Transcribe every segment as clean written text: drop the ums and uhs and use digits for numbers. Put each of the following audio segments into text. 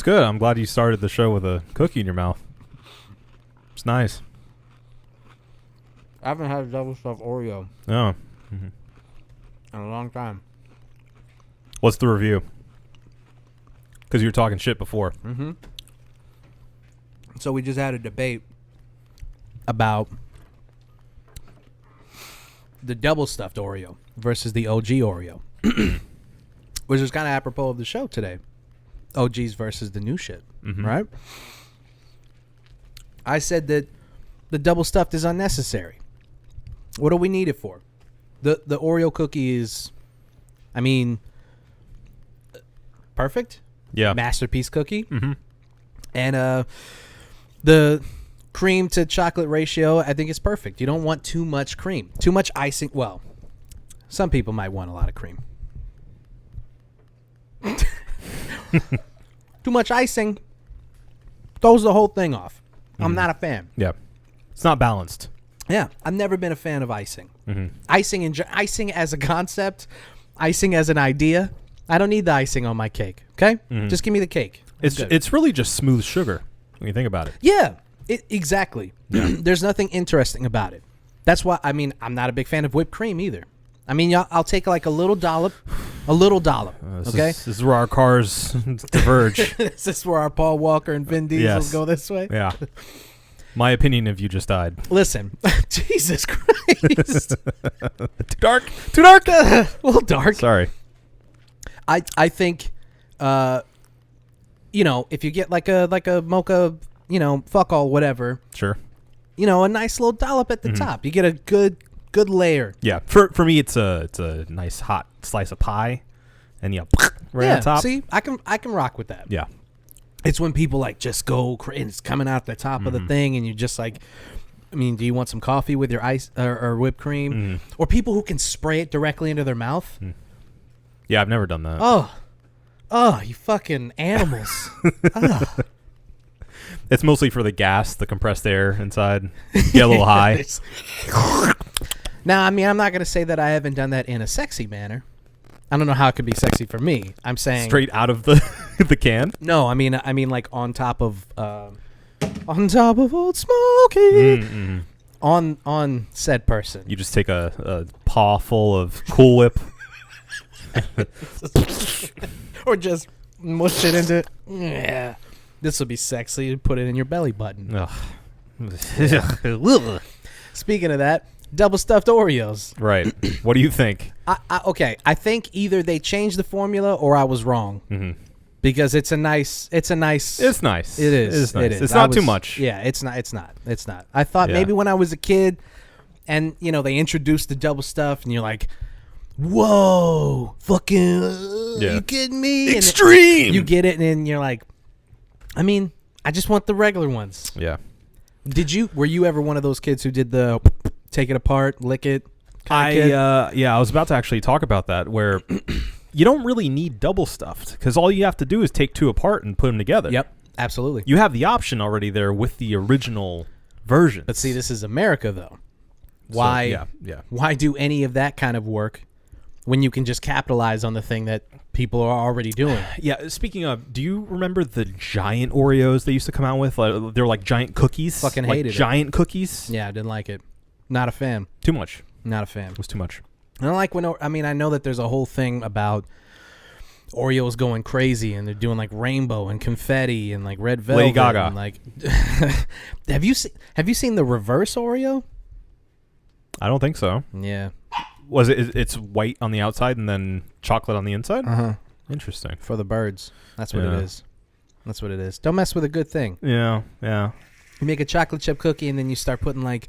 good. I'm glad you started the show with a cookie in your mouth. It's nice. I haven't had a double stuffed Oreo Oh. in a long time. What's the review? Because you were talking shit before. Mm-hmm. So we just had a debate about the double stuffed Oreo versus the OG Oreo, which is kind of apropos of the show today. OGs versus the new shit, right? I said that the double stuffed is unnecessary. What do we need it for? The Oreo cookie is, I mean, perfect. Yeah. Masterpiece cookie. Mm-hmm. And the cream to chocolate ratio, I think is perfect. You don't want too much cream. Too much icing. Well, some people might want a lot of cream. Too much icing throws the whole thing off. I'm not a fan. Yeah. It's not balanced. Yeah, I've never been a fan of icing. Icing as a concept, icing as an idea. I don't need the icing on my cake. Okay, just give me the cake. It's really just smooth sugar when you think about it. Yeah, exactly. There's nothing interesting about it. That's why I'm not a big fan of whipped cream either. I mean, I'll take like a little dollop. This is where our cars diverge. Is this where our Paul Walker and Vin Diesel go this way? Yeah. My opinion of you just died. Listen, Jesus Christ. Too dark. Too dark. A little dark. Sorry. I think, if you get like a mocha, fuck all, whatever. Sure. A nice little dollop at the top. You get a good layer. Yeah. For me, it's a nice hot slice of pie, and right on top. See, I can rock with that. Yeah. It's when people like just go and it's coming out the top of the thing, and you just like, do you want some coffee with your ice or whipped cream, or people who can spray it directly into their mouth? Yeah, I've never done that. Oh, you fucking animals. It's mostly for the gas, the compressed air inside. Get a little high. Now, I'm not going to say that I haven't done that in a sexy manner. I don't know how it could be sexy for me. I'm saying straight out of the the can. No, I mean like on top of Old Smoky. On said person. You just take a paw full of Cool Whip. Or just mush it into it. Yeah. This will be sexy. You put it in your belly button. Speaking of that, double stuffed Oreos. Right. What do you think? Okay. I think either they changed the formula or I was wrong. Because it's nice. It's nice. It is. It is nice. It is. It's not too much. Yeah, it's not. I thought maybe when I was a kid and, they introduced the double stuff and you're like, whoa, fucking, you kidding me? Extreme. And you get it and then you're like, I just want the regular ones. Yeah. Were you ever one of those kids who did the take it apart, lick it? I was about to actually talk about that where you don't really need double stuffed because all you have to do is take two apart and put them together. Yep, absolutely. You have the option already there with the original version. But see, this is America though. Why? So, Why do any of that kind of work when you can just capitalize on the thing that people are already doing? Yeah. Speaking of, do you remember the giant Oreos they used to come out with? They're like giant cookies. Fucking hated it. Giant cookies. Yeah, I didn't like it. Not a fan. Too much. Not a fan. It was too much. I don't like when. I know that there's a whole thing about Oreos going crazy and they're doing like rainbow and confetti and like red velvet. Lady Gaga. And like, have you seen the reverse Oreo? I don't think so. Yeah. Was it? It's white on the outside and then chocolate on the inside. Interesting. For the birds. That's what it is. That's what it is. Don't mess with a good thing. Yeah. You make a chocolate chip cookie and then you start putting like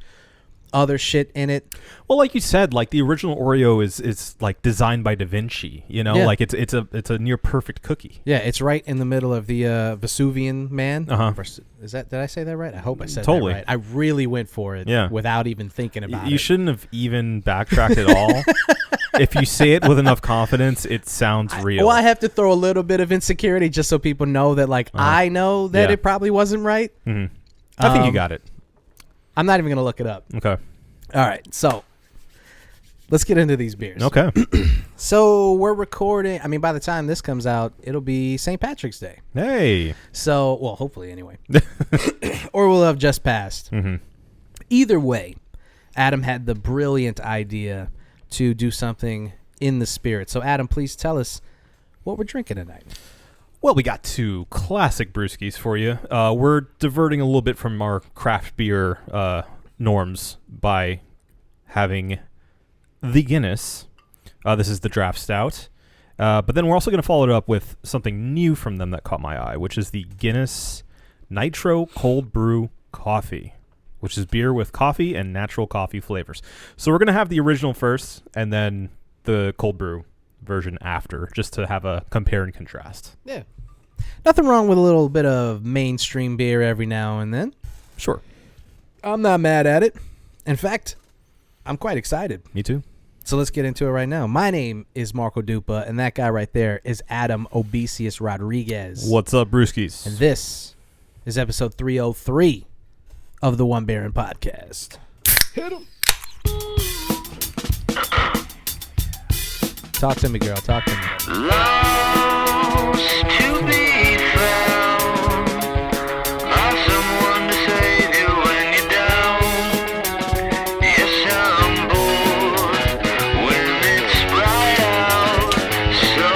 other shit in it. Well, like you said, like the original Oreo is like designed by Da Vinci. Like it's a near perfect cookie. Yeah, it's right in the middle of the Vesuvian Man. Did I say that right? I hope I said that right. I really went for it. Without even thinking about it. You shouldn't have even backtracked at all. If you say it with enough confidence, it sounds real. Well, I have to throw a little bit of insecurity just so people know that, like, I know that it probably wasn't right. I think you got it. I'm not even going to look it up. Okay. All right. So, let's get into these beers. Okay. So we're recording. I mean, by the time this comes out, it'll be St. Patrick's Day. Hey. So, well, hopefully anyway. Or we'll have just passed. Mm-hmm. Either way, Adam had the brilliant idea to do something in the spirit. So, Adam, please tell us what we're drinking tonight. Well, we got 2 classic brewskis for you. We're diverting a little bit from our craft beer norms by having the Guinness. This is the draft stout. But then we're also going to follow it up with something new from them that caught my eye, which is the Guinness Nitro Cold Brew Coffee, which is beer with coffee and natural coffee flavors. So we're going to have the original first and then the cold brew version after, just to have a compare and contrast. Yeah. Nothing wrong with a little bit of mainstream beer every now and then. Sure. I'm not mad at it. In fact, I'm quite excited. Me too. So let's get into it right now. My name is Marco Dupa, and that guy right there is Adam Obesius Rodriguez. What's up, brewskis? And this is episode 303 of the One Baron Podcast. Hit him. Talk to me, girl. Talk to me. Lost to be found by someone to save you when you're down. Yes, I'm bored when it's bright out. So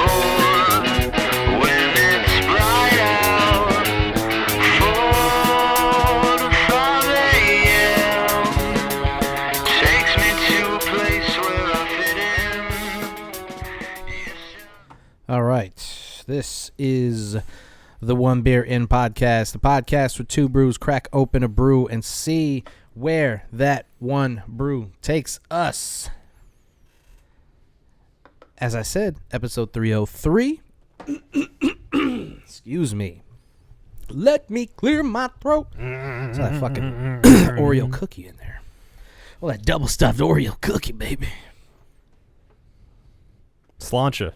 bored when it's bright out. 4 to 5 a.m. takes me to a place where I fit in. All right. This is the One Beer In Podcast, the podcast where 2 brews crack open a brew and see where that one brew takes us. As I said, episode 303. Excuse me. Let me clear my throat. It's that fucking Oreo cookie in there. Oh, that double stuffed Oreo cookie, baby. Sláinte.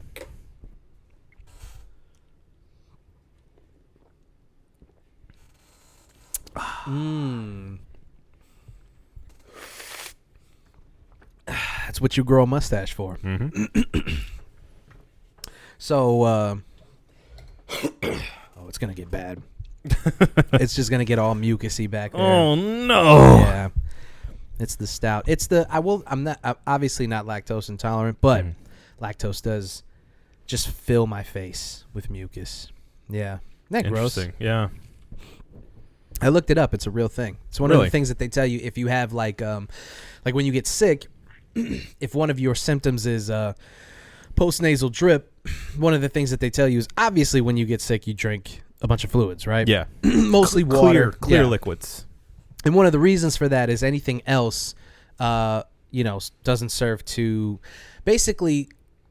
That's what you grow a mustache for. Mm-hmm. So, oh, it's gonna get bad. It's just gonna get all mucusy back there. Oh, no. Yeah, it's the stout. It's the I'm obviously not lactose intolerant, but lactose does just fill my face with mucus. Yeah, isn't that gross? Interesting. Yeah. I looked it up. It's a real thing. It's one of Really? the things that they tell you if you have like when you get sick, if one of your symptoms is postnasal drip, one of the things that they tell you is obviously when you get sick, you drink a bunch of fluids, right? Yeah. Mostly water. Clear Yeah. liquids. And one of the reasons for that is anything else, doesn't serve to basically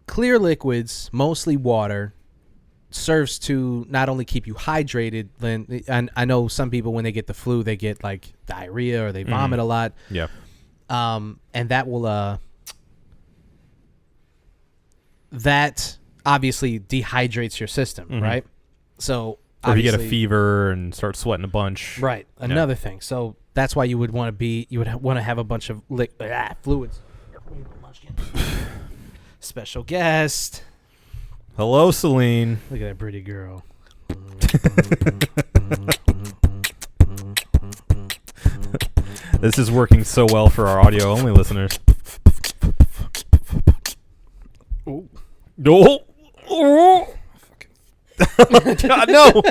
clear liquids, mostly water, serves to not only keep you hydrated, and I know some people when they get the flu, they get like diarrhea or they vomit a lot. Yeah. And that will that obviously dehydrates your system, right? So Or if you get a obviously- fever and start sweating a bunch. right? Another thing. So that's why you would want to have a bunch of fluids. Special guest. Hello, Celine. Look at that pretty girl. This is working so well for our audio-only listeners. Oh. No. Oh. God, no.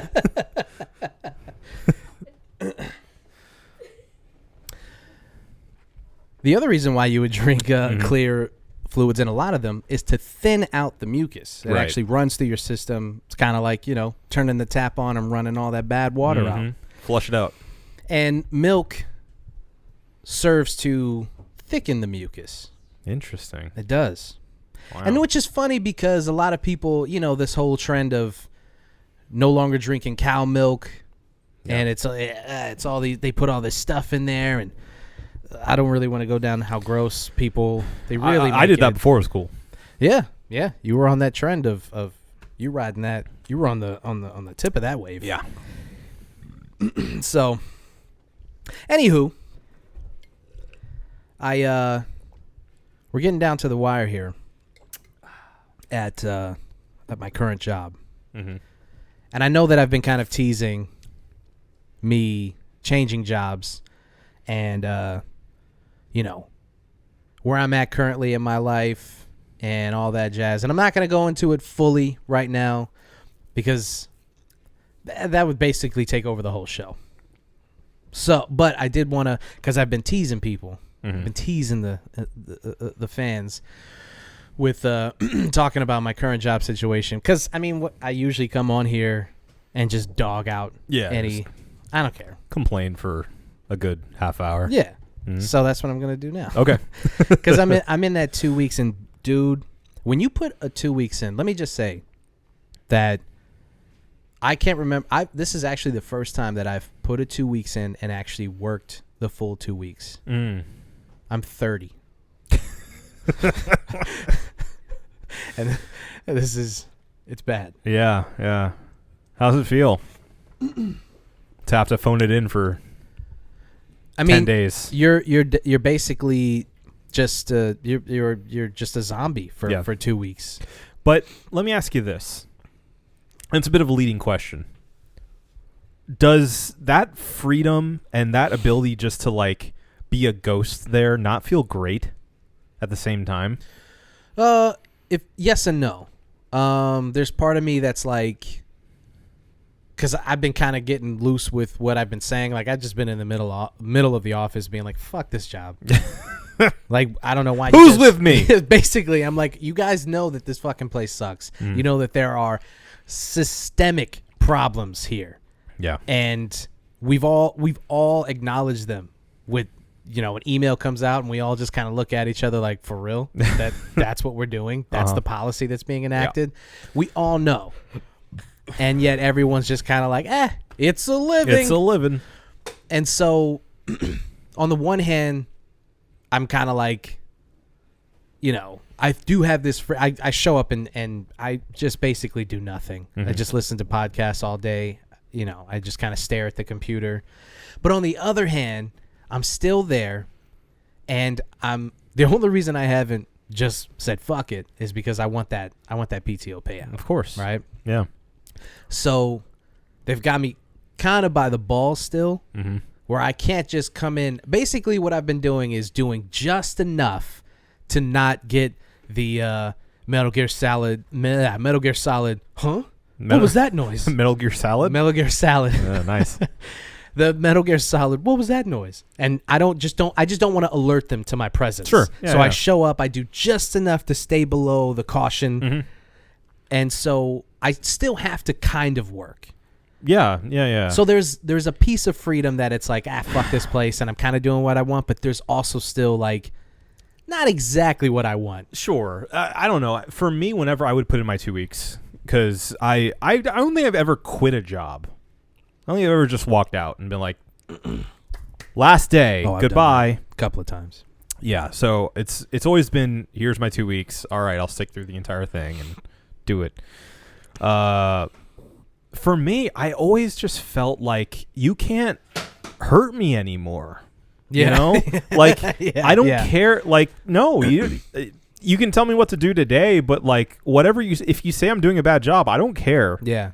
The other reason why you would drink clear fluids in a lot of them is to thin out the mucus. It Right. actually runs through your system. It's kind of like, turning the tap on and running all that bad water out. Flush it out. And milk serves to thicken the mucus. Interesting. It does. Wow. And which is funny because a lot of people, this whole trend of no longer drinking cow milk, and it's all these, they put all this stuff in there, and I don't really want to go down how gross people they really. I did that before it was cool. Yeah, you were on that trend of you riding that. You were on the tip of that wave. Yeah. So, anywho, I we're getting down to the wire here at my current job. Mm-hmm. And I know that I've been kind of teasing me changing jobs and, where I'm at currently in my life and all that jazz. And I'm not going to go into it fully right now because that would basically take over the whole show. So, but I did want to, because I've been teasing people. Mm-hmm. I've been teasing the fans with talking about my current job situation. Because, I mean, I usually come on here and just dog out I don't care. Complain for a good half hour. Yeah. Mm-hmm. So that's what I'm going to do now. Okay. Because I'm in that 2 weeks. And, dude, when you put a 2 weeks in, let me just say that I can't remember. This is actually the first time that I've put a 2 weeks in and actually worked the full 2 weeks. Mm. I'm 30. And it's bad. Yeah. How's it feel to have to phone it in for 10 days? You're basically just you're just a zombie for 2 weeks. But let me ask you this. And it's a bit of a leading question. Does that freedom and that ability just to like be a ghost there not feel great at the same time? If yes and no. There's part of me that's like, because I've been kind of getting loose with what I've been saying. Like I've just been in the middle of the office being like, fuck this job. Like, I don't know why. Who's with me? Basically, I'm like, you guys know that this fucking place sucks. You know that there are systemic problems here. Yeah. And we've all acknowledged them with, an email comes out and we all just kind of look at each other like, for real? That's what we're doing? That's the policy that's being enacted? Yeah. We all know. And yet everyone's just kind of like, it's a living. It's a living. And so on the one hand, I'm kind of like, I do have this. I show up and I just basically do nothing. Mm-hmm. I just listen to podcasts all day. I just kind of stare at the computer. But on the other hand, I'm still there, and the only reason I haven't just said fuck it is because I want that PTO payout. Of course, right? Yeah. So they've got me kind of by the balls still, where I can't just come in. Basically, what I've been doing is doing just enough to not get the Metal Gear Solid. Huh? What was that noise? Metal Gear Salad? Metal Gear Salad. Nice. The Metal Gear Solid. What was that noise? And I just don't want to alert them to my presence. Sure. Yeah, so I show up. I do just enough to stay below the caution. And so I still have to kind of work. Yeah. So there's a piece of freedom that it's like, fuck this place, and I'm kind of doing what I want, but there's also still like not exactly what I want. Sure. I don't know. For me, whenever I would put in my 2 weeks, because I don't think I've ever quit a job. I don't think I've ever just walked out and been like, last day, goodbye. A couple of times. Yeah. So it's always been, here's my 2 weeks. All right, I'll stick through the entire thing and do it. For me, I always just felt like you can't hurt me anymore. Yeah. Like I don't Yeah. care. Like, no, you can tell me what to do today, but like whatever if you say I'm doing a bad job, I don't care. Yeah.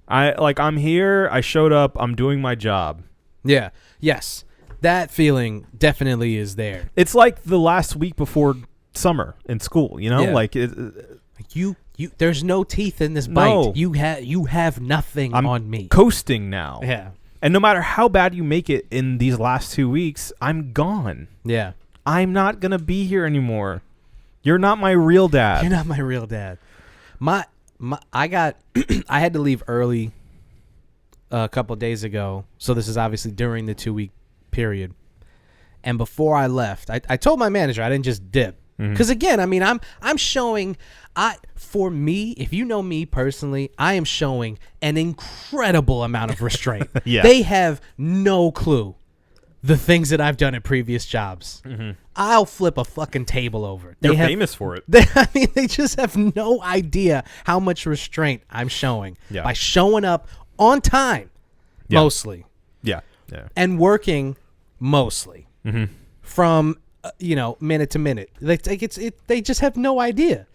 I'm here. I showed up. I'm doing my job. Yeah. Yes. That feeling definitely is there. It's like the last week before summer in school, Yeah. like You there's no teeth in this No. bite. You have nothing I'm on me. coasting now. Yeah. And no matter how bad you make it in these last 2 weeks, I'm gone. Yeah. I'm not going to be here anymore. You're not my real dad. You're not my real dad. I had to leave early a couple of days ago. So this is obviously during the 2 week period. And before I left, I told my manager I didn't just dip. Because again, I mean, I'm showing, for me, if you know me personally, I am showing an incredible amount of restraint. Yeah. They have no clue the things that I've done at previous jobs. I'll flip a fucking table over. You're famous for it. They just have no idea how much restraint I'm showing by showing up on time, mostly. Yeah. And working mostly. From minute to minute. They just have no idea.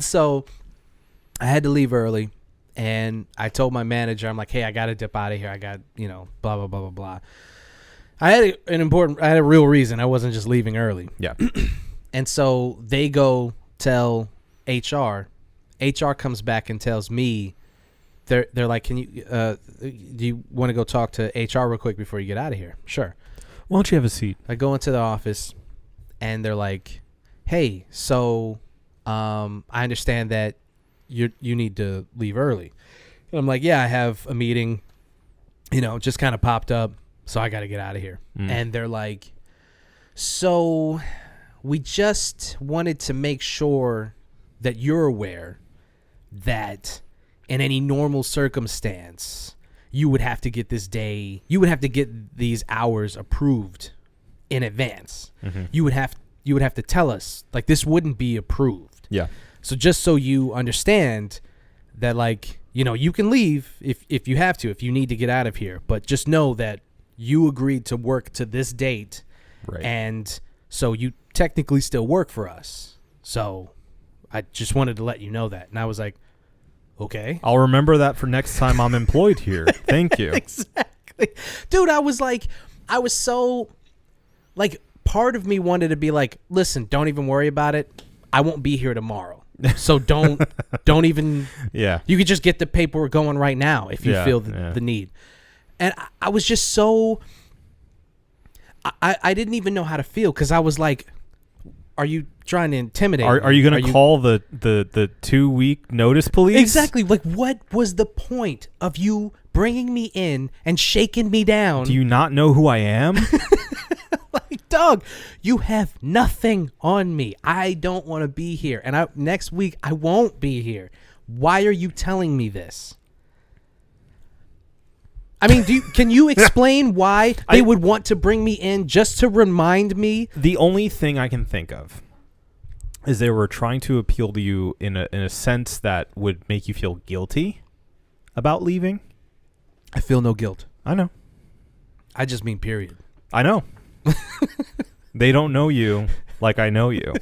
So I had to leave early, and I told my manager, I'm like, hey, I got to dip out of here. I got, blah, blah, blah, blah, blah. I had a real reason. I wasn't just leaving early. Yeah. And so they go tell HR. HR comes back and tells me, they're like, can you, do you want to go talk to HR real quick before you get out of here? Sure. Why don't you have a seat? I go into the office, and they're like, hey, so I understand that you need to leave early. And I'm like, yeah, I have a meeting, just kind of popped up, so I got to get out of here. And they're like, so we just wanted to make sure that you're aware that in any normal circumstance, you would have to get these hours approved in advance. Mm-hmm. You would have to tell us, like, this wouldn't be approved. Yeah. So just so you understand that, like, you can leave if you have to, if you need to get out of here, but just know that you agreed to work to this date. Right. And so you technically still work for us. So I just wanted to let you know that. And I was like, okay. I'll remember that for next time I'm employed here. Thank you. Exactly. Dude, I was so, like, part of me wanted to be like, listen, don't even worry about it. I won't be here tomorrow. So don't even. Yeah. You could just get the paperwork going right now if you feel the need. And I was just so, I didn't even know how to feel, because I was like, are you trying to intimidate me? Are you going to call the 2-week notice police? Exactly. Like, what was the point of you bringing me in and shaking me down? Do you not know who I am? Like, dog, you have nothing on me. I don't want to be here. And next week, I won't be here. Why are you telling me this? I mean, can you explain why they would want to bring me in just to remind me? The only thing I can think of is they were trying to appeal to you in a sense that would make you feel guilty about leaving. I feel no guilt. I know. I just mean period. I know. They don't know you like I know you.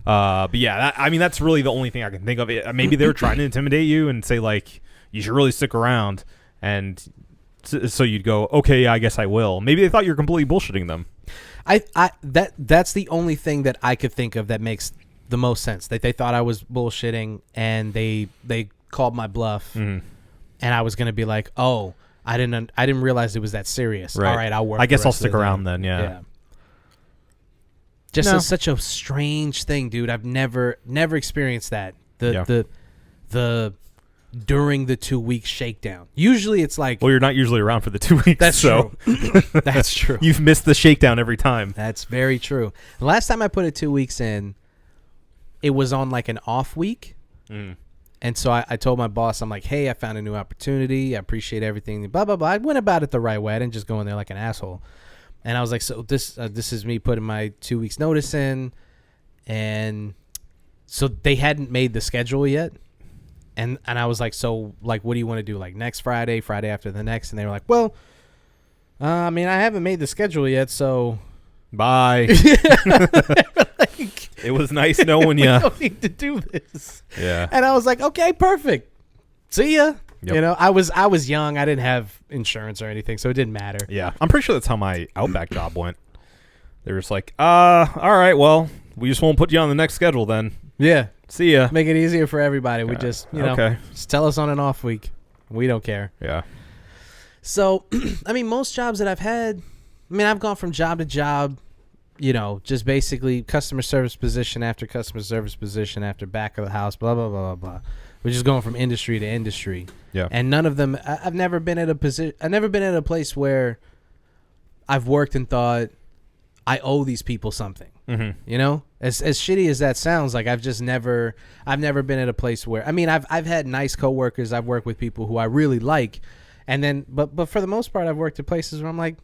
But yeah, that's really the only thing I can think of. Maybe they were trying to intimidate you and say, like, you should really stick around. And so you'd go, okay, yeah, I guess I will. Maybe they thought you were completely bullshitting them. That's the only thing that I could think of that makes the most sense. That they thought I was bullshitting, and they called my bluff, and I was gonna be like, oh, I didn't realize it was that serious. Right. All right, I'll work. I guess I'll stick around then. Yeah. Just such a strange thing, dude. I've never experienced that. The during the 2-week shakedown. Usually it's like, well, you're not usually around for the 2 weeks. That's true. That's true. You've missed the shakedown every time. That's very true. The last time I put it 2 weeks in, it was on like an off week. And so I told my boss, I'm like, hey, I found a new opportunity. I appreciate everything. Blah, blah, blah. I went about it the right way. I didn't just go in there like an asshole. And I was like, so this is me putting my 2 weeks notice in. And so they hadn't made the schedule yet. And I was like, so, like, what do you want to do? Like, next Friday after the next? And they were like, well, I mean, I haven't made the schedule yet, so. Bye. Like, it was nice knowing you. We don't need to do this. Yeah. And I was like, okay, perfect. See ya. Yep. I was young. I didn't have insurance or anything, so it didn't matter. Yeah. I'm pretty sure that's how my Outback job went. They were just like, all right, well, we just won't put you on the next schedule then. Yeah. See ya. Make it easier for everybody. We just, just tell us on an off week. We don't care. Yeah. So, I mean, most jobs that I've had, I've gone from job to job, just basically customer service position after customer service position after back of the house, blah, blah, blah, blah, blah. We're just going from industry to industry. Yeah. And none of them, I've never been at a place where I've worked and thought, I owe these people something. Mm-hmm. As shitty as that sounds, like I've never been at a place where, I've had nice coworkers. I've worked with people who I really like, and then, but for the most part, I've worked at places where I'm like,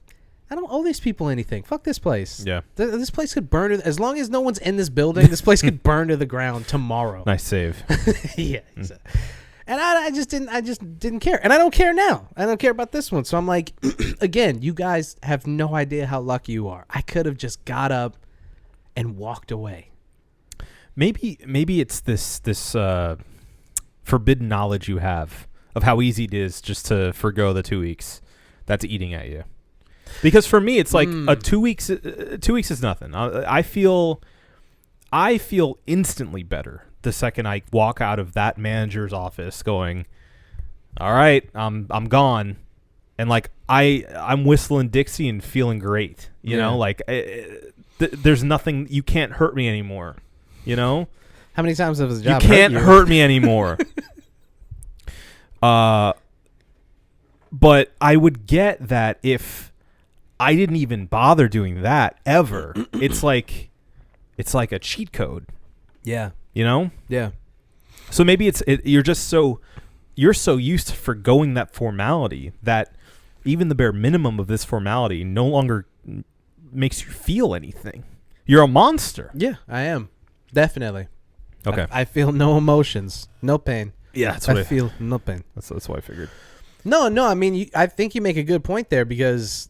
I don't owe these people anything. Fuck this place. Yeah. This place could burn as long as no one's in this building. This place could burn to the ground tomorrow. Nice save. Yeah. Exactly. And I just didn't care. And I don't care now. I don't care about this one. So I'm like, again, you guys have no idea how lucky you are. I could have just got up and walked away. Maybe it's this forbidden knowledge you have of how easy it is just to forgo the 2 weeks that's eating at you. Because for me, it's like 2 weeks. 2 weeks is nothing. I feel instantly better the second I walk out of that manager's office, going, "All right, I'm gone," and like I'm whistling Dixie and feeling great. You know, like there's nothing. You can't hurt me anymore. You know, how many times has the job? You can't hurt me anymore. But I would get that if I didn't even bother doing that ever. It's like a cheat code. Yeah. You know? Yeah. So maybe you're so used to forgoing that formality that even the bare minimum of this formality no longer makes you feel anything. You're a monster. Yeah, I am. Definitely. Okay. I feel no emotions, no pain. Yeah, that's what I feel no pain. That's what I figured. No, I mean, I think you make a good point there, because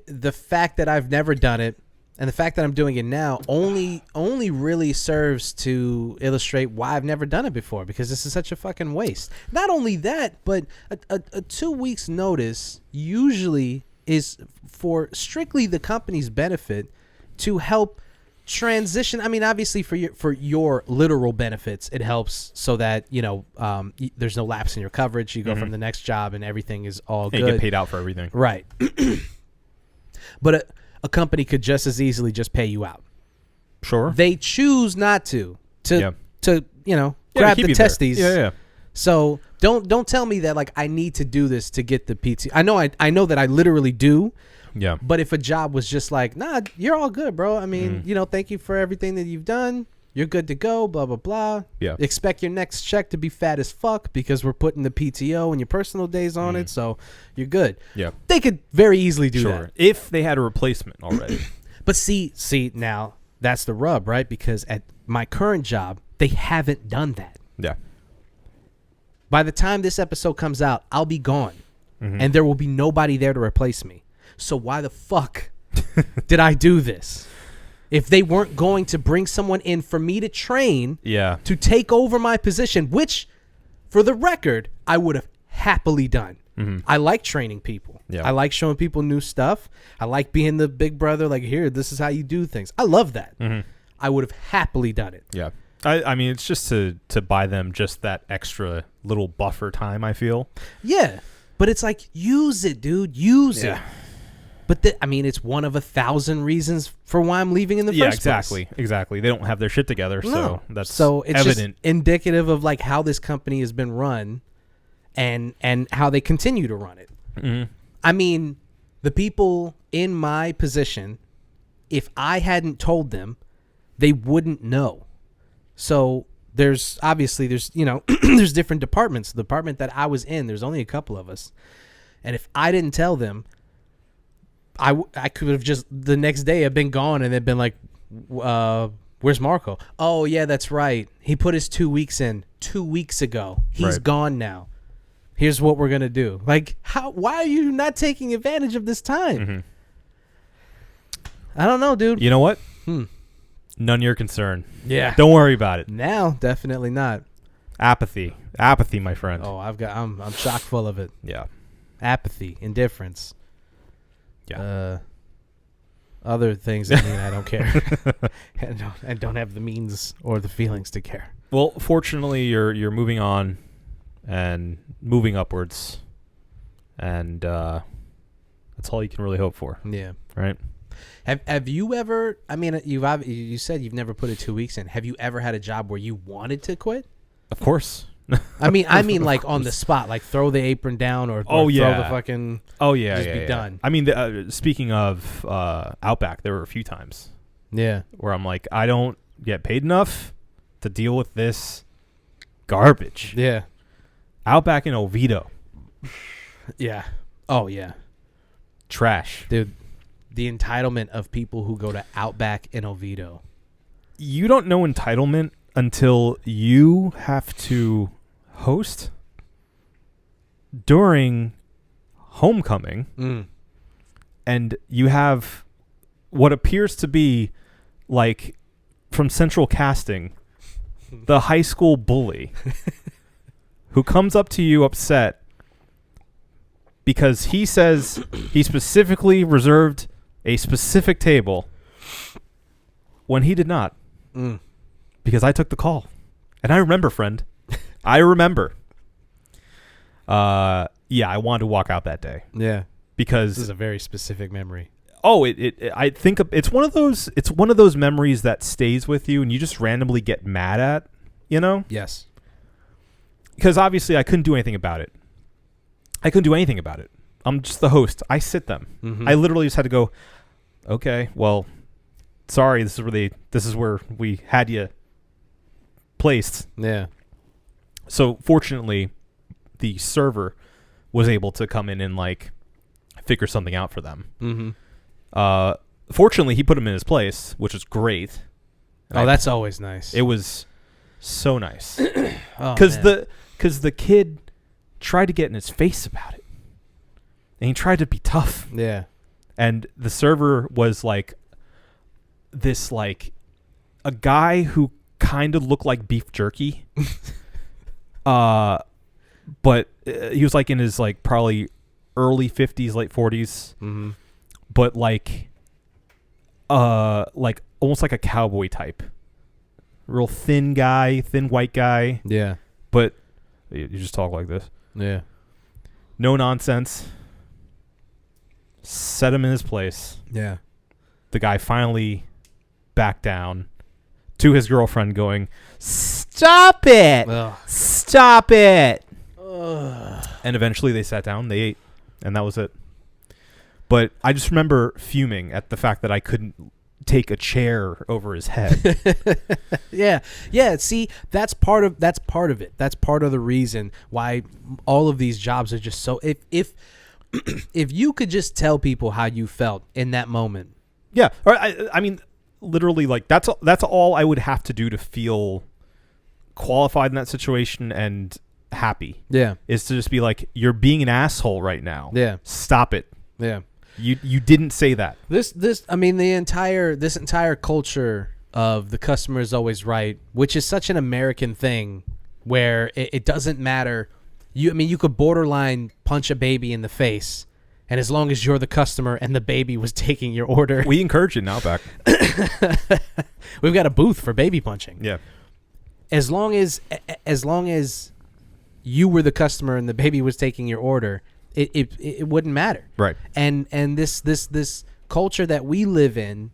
the fact that I've never done it and the fact that I'm doing it now only really serves to illustrate why I've never done it before, because this is such a fucking waste. Not only that, but a 2 weeks notice usually is for strictly the company's benefit to help transition. I mean, obviously for your literal benefits, it helps so that, you know, there's no lapse in your coverage. You go from the next job and everything is all good. You get paid out for everything. Right. But a company could just as easily just pay you out. Sure. They choose not to you know, grab the testes. Yeah. So don't tell me that like I need to do this to get the PT. I know that I literally do. Yeah. But if a job was just like, nah, you're all good, bro. I mean, you know, thank you for everything that you've done. You're good to go, blah, blah, blah. Yeah. Expect your next check to be fat as fuck because we're putting the PTO and your personal days on it, so you're good. Yeah. They could very easily do that. If they had a replacement already. But see, now that's the rub, right? Because at my current job, they haven't done that. Yeah. By the time this episode comes out, I'll be gone. And there will be nobody there to replace me. So why the fuck did I do this? If they weren't going to bring someone in for me to train, to take over my position, which, for the record, I would have happily done. I like training people. I like showing people new stuff. I like being the big brother, like, here, this is how you do things. I love that. I would have happily done it. Yeah. I mean, it's just to buy them just that extra little buffer time, I feel. Yeah. But it's like, use it, dude. Use it. But I mean, it's one of 1,000 reasons for why I'm leaving in the first place. Exactly. They don't have their shit together, so that's it's evident. Just indicative of like how this company has been run, and how they continue to run it. I mean, the people in my position, if I hadn't told them, they wouldn't know. So there's you know, there's different departments. The department that I was in, there's only a couple of us, and if I didn't tell them, I could have just the next day have been gone and they've been like, where's Marco? Oh yeah, that's right. He put his 2 weeks in 2 weeks ago. He's gone now. Here's what we're gonna do. Like, why are you not taking advantage of this time? I don't know, dude. You know what? None of your concern. Yeah. Don't worry about it. Now, definitely not. Apathy, my friend. Oh, I'm chock full of it. Yeah. Apathy, indifference. Yeah. Other things that mean I don't care, and don't have the means or the feelings to care. Well, fortunately, you're moving on and moving upwards, and that's all you can really hope for. Yeah. Right. Have you ever? I mean, you said you've never put it 2 weeks in. Have you ever had a job where you wanted to quit? Of course. I mean, like on the spot, like throw the apron down or throw the fucking. Oh yeah, just be done. I mean, speaking of Outback, there were a few times. Yeah. Where I'm like, I don't get paid enough to deal with this garbage. Yeah. Outback in Oviedo. Yeah. Oh yeah. Trash, dude. The entitlement of people who go to Outback in Oviedo. You don't know entitlement until you have to host during homecoming, and you have what appears to be like from central casting, the high school bully who comes up to you upset because he says he specifically reserved a specific table when he did not. Because I took the call. And I remember, friend. I remember. Yeah, I wanted to walk out that day. Yeah. Because this is a very specific memory. Oh, I think it's one of those memories that stays with you and you just randomly get mad at, you know? Yes. Because obviously I couldn't do anything about it. I'm just the host. I sit them. I literally just had to go, okay, well, sorry, this is where we had you placed. Yeah. So fortunately, the server was able to come in and like figure something out for them. Fortunately, he put him in his place, which was great. And that's always nice. It was so nice because the kid tried to get in his face about it, and he tried to be tough. Yeah. And the server was like this, like a guy who kind of looked like beef jerky. But he was like in his like probably early 50s, late 40s. But like almost like a cowboy type. Real thin white guy. Yeah. But you just talk like this. Yeah. No nonsense. Set him in his place. Yeah. The guy finally backed down to his girlfriend going, "Stop it! Ugh. Stop it!" Ugh. And eventually they sat down, they ate, and that was it. But I just remember fuming at the fact that I couldn't take a chair over his head. Yeah. See, that's part of it. That's part of the reason why all of these jobs are just so. If you could just tell people how you felt in that moment. Yeah, or I mean, literally, like that's all I would have to do to feel qualified in that situation and happy. Yeah, is to just be like, you're being an asshole right now. Yeah, stop it. Yeah. You didn't say that. This entire culture of the customer is always right, which is such an American thing, where it doesn't matter. You could borderline punch a baby in the face, and as long as you're the customer and the baby was taking your order, we encourage it now. Back, we've got a booth for baby punching. Yeah, as long as you were the customer and the baby was taking your order. It wouldn't matter. Right. And this culture that we live in,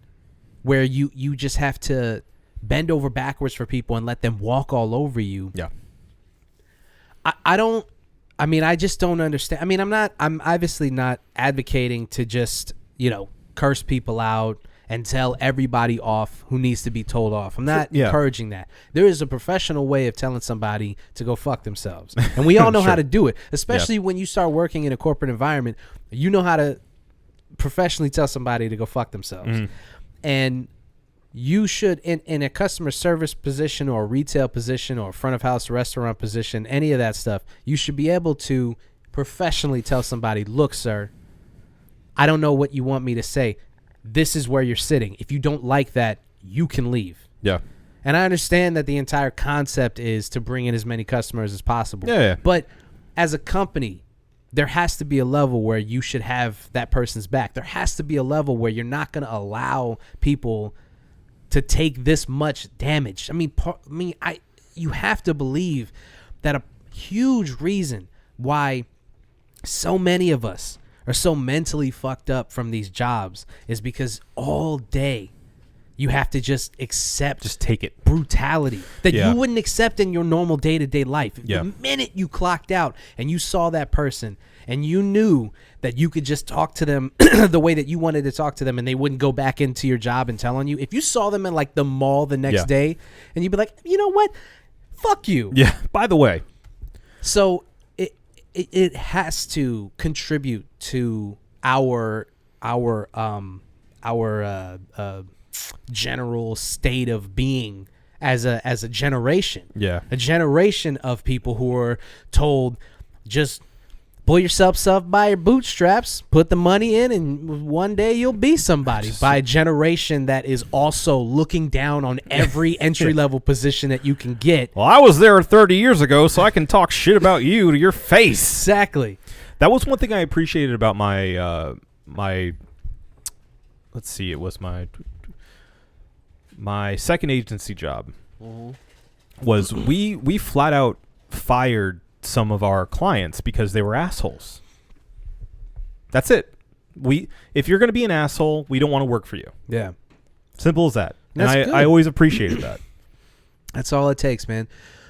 where you just have to bend over backwards for people and let them walk all over you. Yeah. I just don't understand. I mean, I'm obviously not advocating to just, curse people out and tell everybody off who needs to be told off. I'm not encouraging that. There is a professional way of telling somebody to go fuck themselves. And we all know how to do it, especially when you start working in a corporate environment. You know how to professionally tell somebody to go fuck themselves. And you should, in a customer service position or a retail position or a front of house restaurant position, any of that stuff, you should be able to professionally tell somebody, look, sir, I don't know what you want me to say. This is where you're sitting. If you don't like that, you can leave. Yeah. And I understand that the entire concept is to bring in as many customers as possible. Yeah. But as a company, there has to be a level where you should have that person's back. There has to be a level where you're not going to allow people to take this much damage. You have to believe that a huge reason why so many of us are so mentally fucked up from these jobs is because all day you have to just take it brutality that you wouldn't accept in your normal day-to-day life. The minute you clocked out and you saw that person and you knew that you could just talk to them the way that you wanted to talk to them and they wouldn't go back into your job and tell on you. If you saw them in like the mall the next day and you'd be like, you know what? Fuck you. Yeah. By the way. So it has to contribute to our general state of being as a generation. Yeah. A generation of people who are told, just pull yourself up by your bootstraps, put the money in, and one day you'll be somebody. By a generation that is also looking down on every entry-level position that you can get. Well, I was there 30 years ago, so I can talk shit about you to your face. Exactly. That was one thing I appreciated about my let's see, it was my second agency job. Was we flat out fired some of our clients because they were assholes. That's it. If you're going to be an asshole, we don't want to work for you. Yeah. Simple as that. That's And good. I always appreciated that. That's all it takes, man.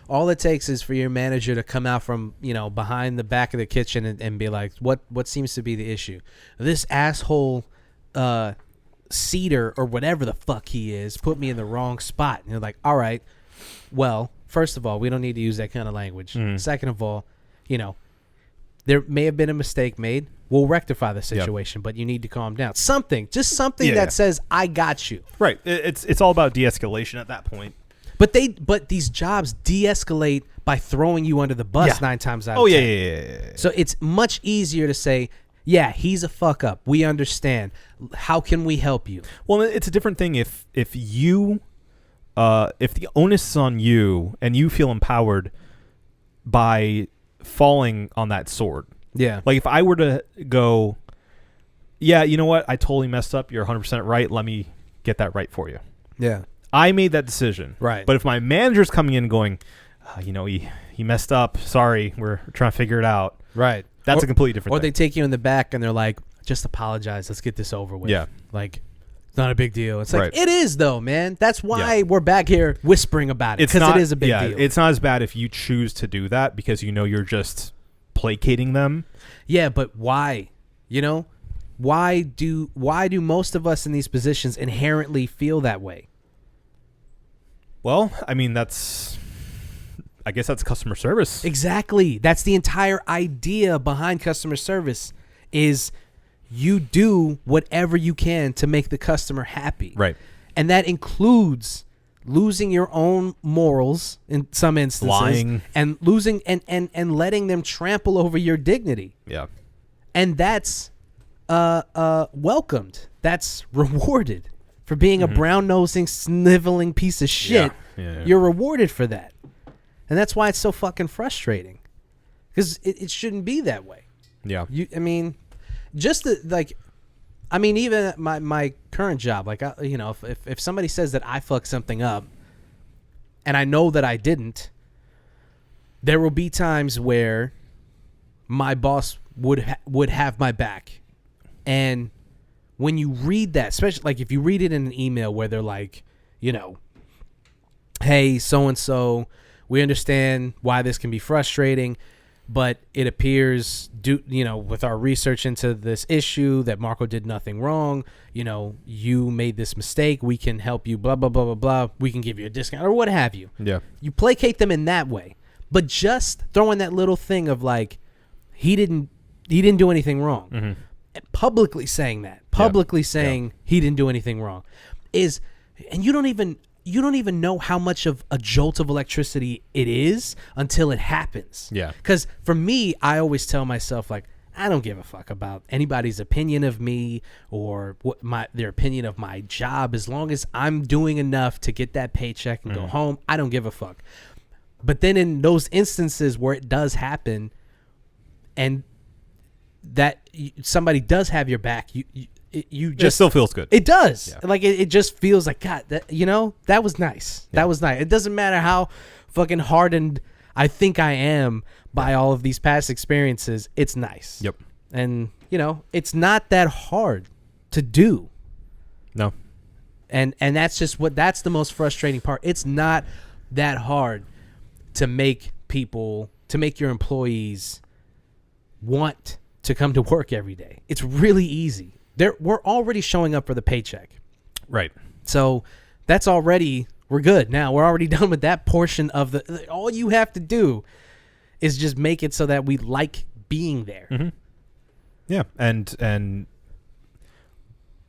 All it takes is for your manager to come out from, behind the back of the kitchen and be like, what seems to be the issue? This asshole Cedar or whatever the fuck he is put me in the wrong spot. And you're like, all right, well, first of all, we don't need to use that kind of language. Second of all, there may have been a mistake made. We'll rectify the situation, but you need to calm down. Something that says, I got you. Right. It's all about de-escalation at that point. But these jobs de-escalate by throwing you under the bus 9 times out of 10. Yeah. So it's much easier to say, yeah, he's a fuck up. We understand. How can we help you? Well, it's a different thing if you if the onus is on you and you feel empowered by falling on that sword. Yeah. Like if I were to go, yeah, you know what? I totally messed up. You're 100% right. Let me get that right for you. Yeah. I made that decision. Right. But if my manager's coming in and going, he messed up. Sorry. We're trying to figure it out. Right. That's a completely different Or thing. they take you in the back and they're like, just apologize. Let's get this over with. Yeah. Like, it's not a big deal. It's like, Right. it is though, man. That's why we're back here whispering about it. Because it is a big deal. It's not as bad if you choose to do that because you're just placating them. Yeah, but why? Why do most of us in these positions inherently feel that way? Well, I mean, I guess that's customer service. Exactly. That's the entire idea behind customer service is you do whatever you can to make the customer happy. Right. And that includes losing your own morals in some instances. Lying. And losing and letting them trample over your dignity. Yeah. And that's welcomed. That's rewarded. For being a brown-nosing, sniveling piece of shit, Yeah. you're rewarded for that. And that's why it's so fucking frustrating. Because it shouldn't be that way. Yeah. Even my current job, like, if somebody says that I fucked something up and I know that I didn't, there will be times where my boss would have my back. And when you read that, especially like if you read it in an email where they're like, hey, so-and-so, we understand why this can be frustrating, but it appears, with our research into this issue that Marco did nothing wrong. You made this mistake. We can help you, blah, blah, blah, blah, blah. We can give you a discount or what have you. Yeah. You placate them in that way. But just throwing that little thing of like, he didn't do anything wrong. Mm-hmm. Publicly saying that, he didn't do anything wrong and you don't even know how much of a jolt of electricity it is until it happens. Yeah. Because for me, I always tell myself, like, I don't give a fuck about anybody's opinion of me or their opinion of my job. As long as I'm doing enough to get that paycheck and go home, I don't give a fuck. But then in those instances where it does happen and that somebody does have your back, you just, it still feels good. it does. Yeah. Like it just feels like, God, that was nice. Yeah. That was nice. It doesn't matter how fucking hardened I think I am by all of these past experiences. It's nice. Yep. And it's not that hard to do. No. And that's that's the most frustrating part. It's not that hard to make your employees want to come to work every day. It's really easy. We're already showing up for the paycheck. Right. So that's already, we're good. Now we're already done with that portion of all you have to do is just make it so that we like being there. Mm-hmm. Yeah. And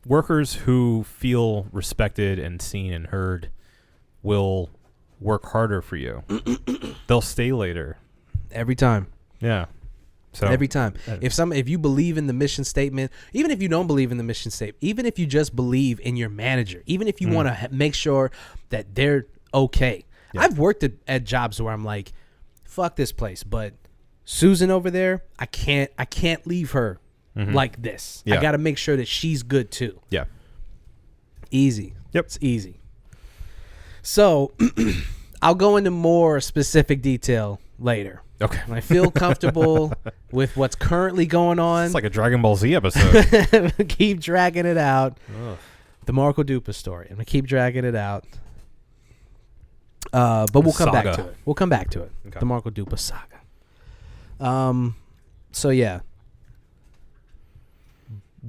workers who feel respected and seen and heard will work harder for you. They'll stay later. Every time. Yeah. So Every time. If you believe in the mission statement, even if you don't believe in the mission statement, even if you just believe in your manager, even if you want to make sure that they're okay. Yeah. I've worked at jobs where I'm like, fuck this place, but Susan over there, I can't leave her like this. Yeah. I got to make sure that she's good too. Yeah. Easy. Yep. It's easy. So I'll go into more specific detail later. Okay. When I feel comfortable with what's currently going on. It's like a Dragon Ball Z episode. Keep dragging it out. Ugh. The Marco Dupa story. I'm going to keep dragging it out. But we'll come back to it. We'll come back to it. Okay. The Marco Dupa saga. So yeah.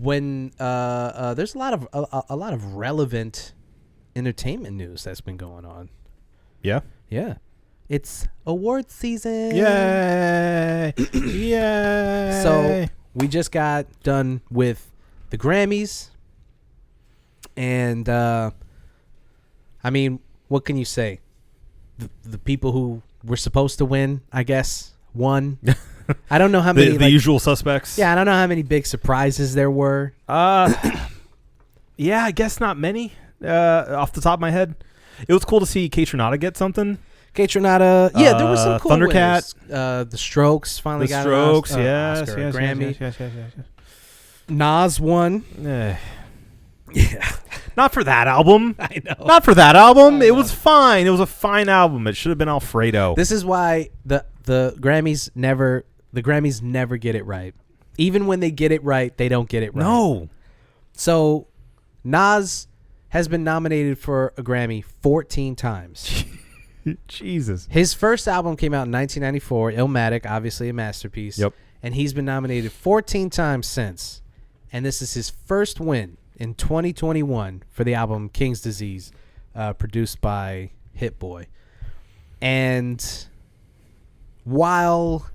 When there's a lot of relevant entertainment news that's been going on. Yeah. Yeah. It's award season. Yay! Yay! So we just got done with the Grammys. And I mean, what can you say? The people who were supposed to win, I guess, won. I don't know how many. The usual suspects. Yeah, I don't know how many big surprises there were. Yeah, I guess not many. Off the top of my head, it was cool to see Kaytranada get something. Kaytranada, yeah, there were some cool Thundercat. winners. The Strokes finally got Strokes, an Oscar, a Grammy. Yes. Nas won. Yeah. Yeah, Not for that album. I know. Not for that album. It was fine. It was a fine album. It should have been Alfredo. This is why the Grammys never get it right. Even when they get it right, they don't get it right. No. So Nas has been nominated for a Grammy 14 times. Jesus. His first album came out in 1994, Illmatic, obviously a masterpiece. Yep. And he's been nominated 14 times since. And this is his first win in 2021 for the album King's Disease, produced by Hit Boy. And while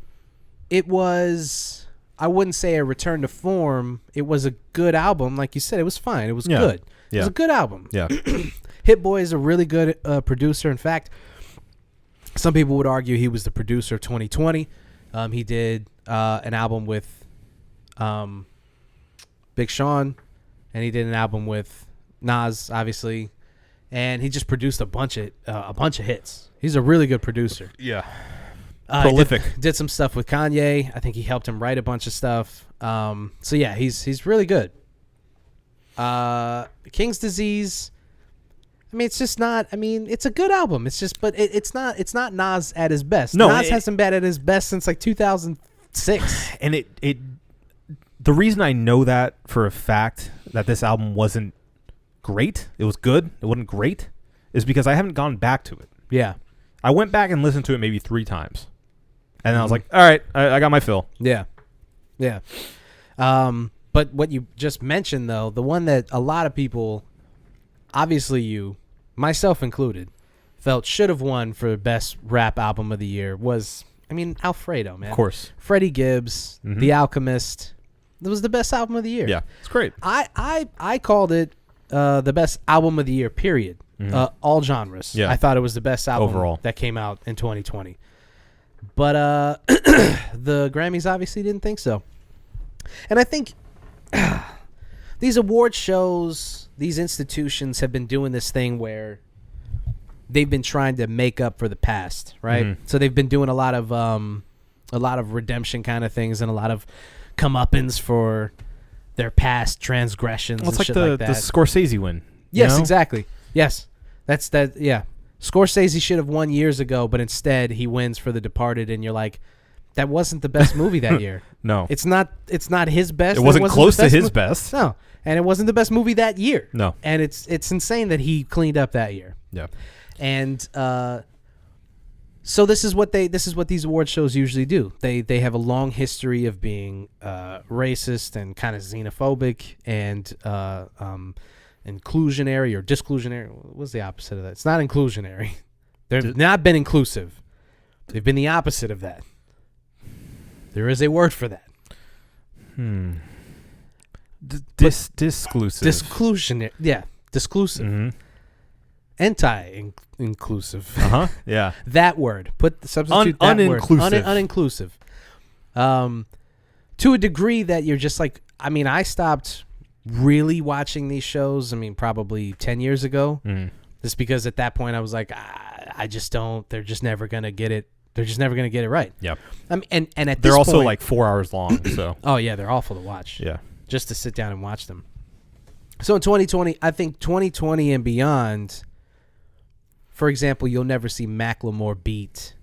it was, I wouldn't say a return to form, it was a good album. Like you said, it was fine. It was good. It was a good album. Yeah. Hit Boy is a really good producer. In fact, some people would argue he was the producer of 2020. He did an album with Big Sean, and he did an album with Nas, obviously, and he just produced a bunch of hits. He's a really good producer. Yeah. Prolific. Did some stuff with Kanye. I think he helped him write a bunch of stuff. So yeah, he's really good. King's Disease. I mean, it's just not. I mean, it's a good album. It's just, but it's not Nas at his best. No, Nas hasn't been at his best since like 2006. And it the reason I know that for a fact that this album wasn't great, it was good, it wasn't great, is because I haven't gone back to it. Yeah. I went back and listened to it maybe 3 times. And then I was like, all right, I got my fill. Yeah. Yeah. But what you just mentioned, though, the one that a lot of people, obviously you, myself included, felt should have won for best rap album of the year was, I mean, Alfredo, man. Of course. Freddie Gibbs, The Alchemist. It was the best album of the year. Yeah, it's great. I called it the best album of the year, period. All genres. Yeah. I thought it was the best album overall that came out in 2020. But the Grammys obviously didn't think so. And I think these award shows, these institutions have been doing this thing where they've been trying to make up for the past, right? So they've been doing a lot of redemption kind of things and a lot of comeuppance for their past transgressions. Well, it's and like shit the like that. Scorsese win. Yes, you know? exactly. Yes, that's that. Yeah, Scorsese should have won years ago, but instead he wins for The Departed, and you're like, that wasn't the best movie that year. No, it's not his best. It wasn't close to his best. No, and it wasn't the best movie that year. No, and it's insane that he cleaned up that year. Yeah, and so this is what these award shows usually do. They have a long history of being racist and kind of xenophobic and inclusionary or disclusionary. What's the opposite of that? It's not inclusionary. They've not been inclusive. They've been the opposite of that. There is a word for that. Disclusive. Disclusionary. Yeah, disclusive. Anti-inclusive. Yeah. That word. Substitute that uninclusive. word. Uninclusive. To a degree that you're just like, I mean, I stopped really watching these shows, probably 10 years ago. Just because at that point I was like, I just don't, they're just never going to get it. They're just never going to get it right. Yep. And at this They're also point, like 4 hours long, so. Oh, yeah, they're awful to watch. Yeah. Just to sit down and watch them. So in 2020, I think 2020 and beyond, for example, you'll never see Macklemore beat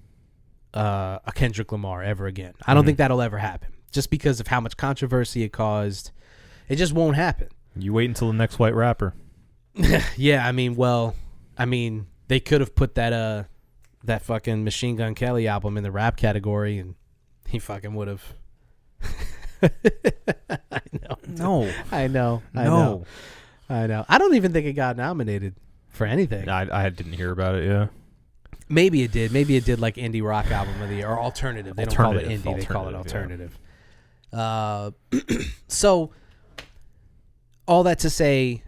a Kendrick Lamar ever again. I don't think that'll ever happen. Just because of how much controversy it caused. It just won't happen. You wait until the next white rapper. Yeah, they could have put that fucking Machine Gun Kelly album in the rap category, and he fucking would have. I know. I don't even think it got nominated for anything. I didn't hear about it, yeah. Maybe it did. Maybe it did like Indie Rock Album of the Year or Alternative. They don't call it Indie. They call it Alternative. Yeah. So, all that to say,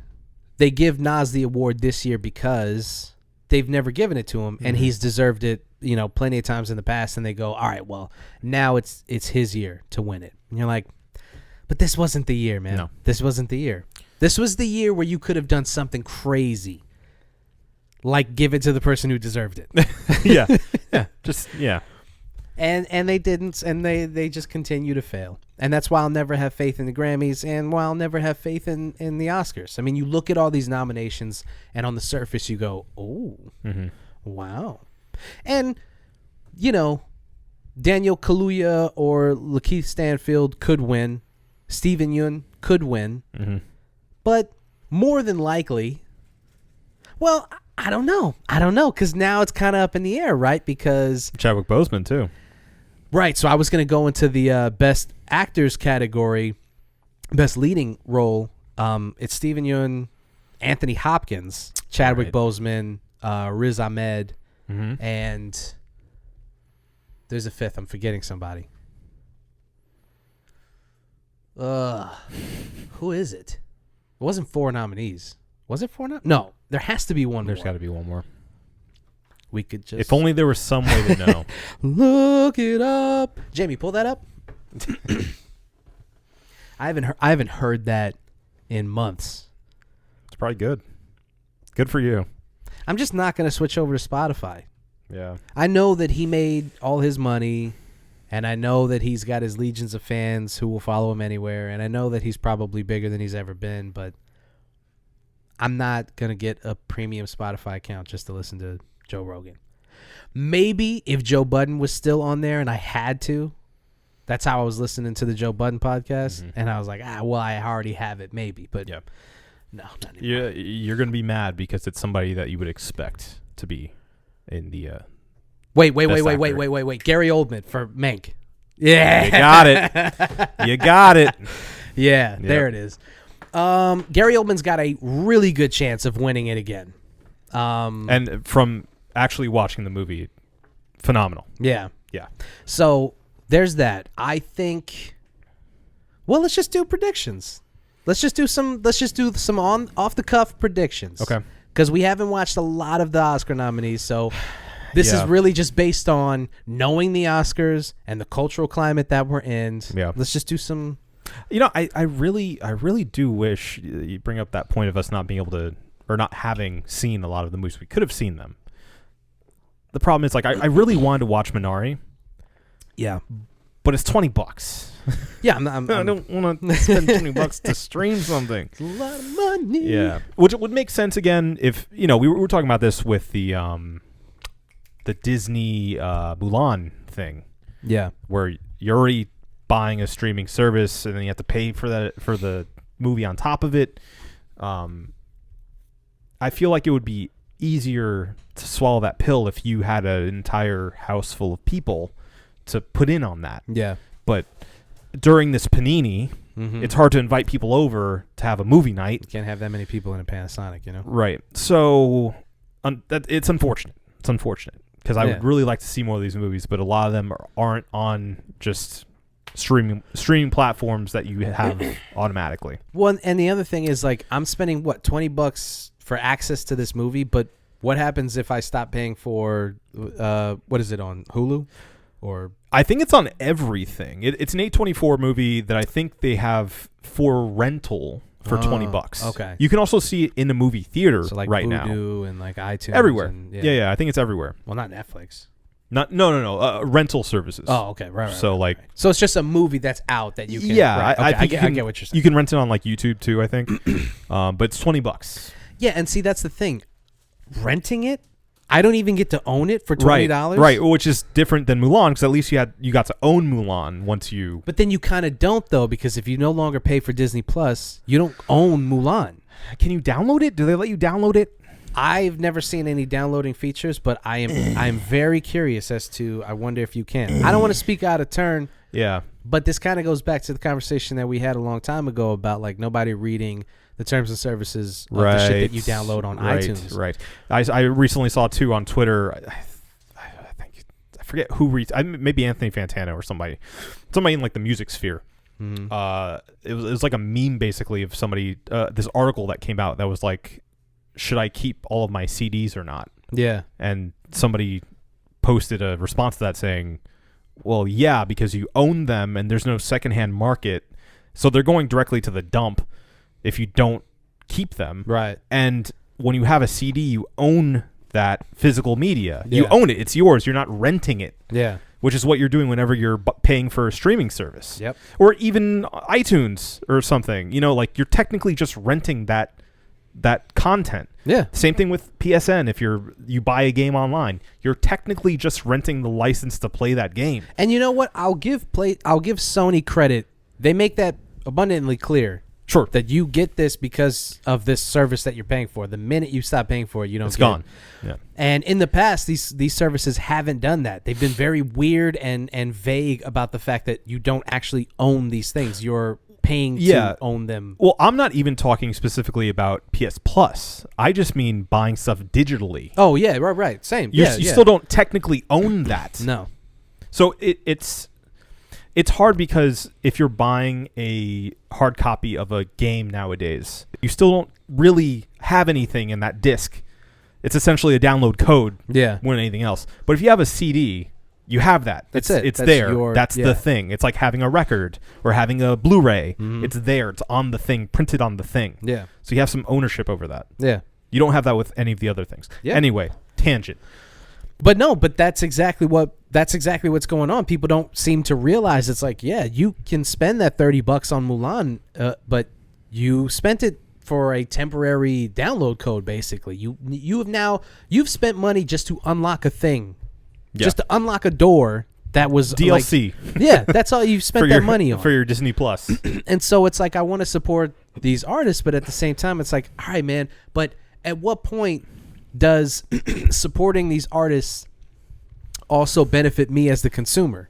they give Nas the award this year because they've never given it to him, and he's deserved it, plenty of times in the past, and they go, all right, well, now it's his year to win it. And you're like, but this wasn't the year, man. No. This wasn't the year. This was the year where you could have done something crazy, like give it to the person who deserved it. Yeah. Yeah. And they didn't, and they just continue to fail. And that's why I'll never have faith in the Grammys, and why I'll never have faith in the Oscars. You look at all these nominations, and on the surface you go, oh, wow. And, Daniel Kaluuya or Lakeith Stanfield could win. Steven Yeun could win. But more than likely, well, I don't know, because now it's kind of up in the air, right? Because Chadwick Boseman, too. Right, so I was going to go into the Best Actors category, Best Leading Role. It's Steven Yeun, Anthony Hopkins, Chadwick Boseman, Riz Ahmed, and there's a fifth. I'm forgetting somebody. Who is it? It wasn't 4 nominees. Was it 4 nominees? No, there has to be one more. There's got to be one more. We could just... If only there was some way to know. Look it up. Jamie, pull that up. I haven't heard that in months. It's probably good. Good for you. I'm just not going to switch over to Spotify. Yeah. I know that he made all his money, and I know that he's got his legions of fans who will follow him anywhere, and I know that he's probably bigger than he's ever been, but I'm not going to get a premium Spotify account just to listen to Joe Rogan. Maybe if Joe Budden was still on there and I had to, that's how I was listening to the Joe Budden podcast, and I was like, I already have it, maybe, but no, not anymore. You're going to be mad because it's somebody that you would expect to be in the Wait. Gary Oldman for Mank. Yeah. You got it. You got it. Yeah, there it is. Gary Oldman's got a really good chance of winning it again. And from actually watching the movie, phenomenal. Yeah. Yeah. So there's that. I think. Well, let's just do predictions. Let's just do some off the cuff predictions. Okay. Because we haven't watched a lot of the Oscar nominees, so this is really just based on knowing the Oscars and the cultural climate that we're in. Yeah. Let's just do some. I really do wish you bring up that point of us not being able to, or not having seen a lot of the movies. We could have seen them. The problem is, I really wanted to watch Minari. Yeah. But it's $20. Yeah, I don't want to spend $20 to stream something. It's a lot of money. Yeah, which would make sense again if we were talking about this with the Disney Mulan thing. Yeah, where you're already buying a streaming service and then you have to pay for the movie on top of it. I feel like it would be easier to swallow that pill if you had an entire house full of people to put in on that. Yeah. But during this panini, it's hard to invite people over to have a movie night. You can't have that many people in a Panasonic, Right. So it's unfortunate. It's unfortunate because I would really like to see more of these movies, but a lot of them aren't on just streaming platforms that you have automatically. Well, and the other thing is I'm spending $20 for access to this movie, but What happens if I stop paying for what is it on Hulu? Or I think it's on everything. It's an A24 movie that I think they have for rental for $20. Okay. You can also see it in a movie theater so like right Vudu now. and like iTunes. Everywhere. And, Yeah, I think it's everywhere. Well, not Netflix. No. Rental services. Oh, okay. Right. So like, so it's just a movie that's out that you can. yeah, right, I okay, think I get what you're saying. You can rent it on like YouTube too, I think. But it's $20. Yeah, and see that's the thing. Renting it, I don't even get to own it for $20. Right, which is different than Mulan because at least you got to own Mulan once you. But then you kind of don't though, because if you no longer pay for Disney Plus, you don't own Mulan. Can you download it? Do they let you download it? I've never seen any downloading features, but I'm very curious as to. I wonder if you can. I don't want to speak out of turn. Yeah. But this kind of goes back to the conversation that we had a long time ago about like nobody reading the terms and services of the shit that you download on iTunes. Right. I recently saw too on Twitter. I forget who maybe Anthony Fantano or somebody in like the music sphere. Mm-hmm. It was like a meme basically of somebody. This article that came out that was like, should I keep all of my CDs or not? Yeah. And somebody posted a response to that saying, well, yeah, because you own them and there's no secondhand market. So they're going directly to the dump if you don't keep them. Right. And when you have a CD, you own that physical media. Yeah. You own it. It's yours. You're not renting it. Yeah. Which is what you're doing whenever you're paying for a streaming service. Yep. Or even iTunes or something. You know, like you're technically just renting that content. Yeah. Same thing with PSN. If you buy a game online, you're technically just renting the license to play that game. And you know what? I'll give Sony credit. They make that abundantly clear. Sure. That you get this because of this service that you're paying for. The minute you stop paying for it, you don't It's get gone. it. Yeah. And in the past, these services haven't done that. They've been very weird and vague about the fact that you don't actually own these things. You're paying to own them. Well, I'm not even talking specifically about PS Plus. I just mean buying stuff digitally. Oh, yeah, right. Same. You Yeah. still don't technically own that. No. So it's hard because if you're buying a hard copy of a game nowadays, you still don't really have anything in that disc. It's essentially a download code more than anything else. But if you have a CD, you have that. That's it. It's That's there. That's the thing. It's like having a record or having a Blu-ray. Mm-hmm. It's there. It's on the thing, printed on the thing. Yeah. So you have some ownership over that. Yeah. You don't have that with any of the other things. Yeah. Anyway, tangent. But that's exactly what's going on. People don't seem to realize it's like, yeah, you can spend that $30 on Mulan, but you spent it for a temporary download code. Basically, you've spent money just to unlock a thing, just to unlock a door that was DLC. Like, that's all you've spent that money on for your Disney Plus. And so it's like I want to support these artists, but at the same time, it's like, all right, man. But at what point does supporting these artists also benefit me as the consumer?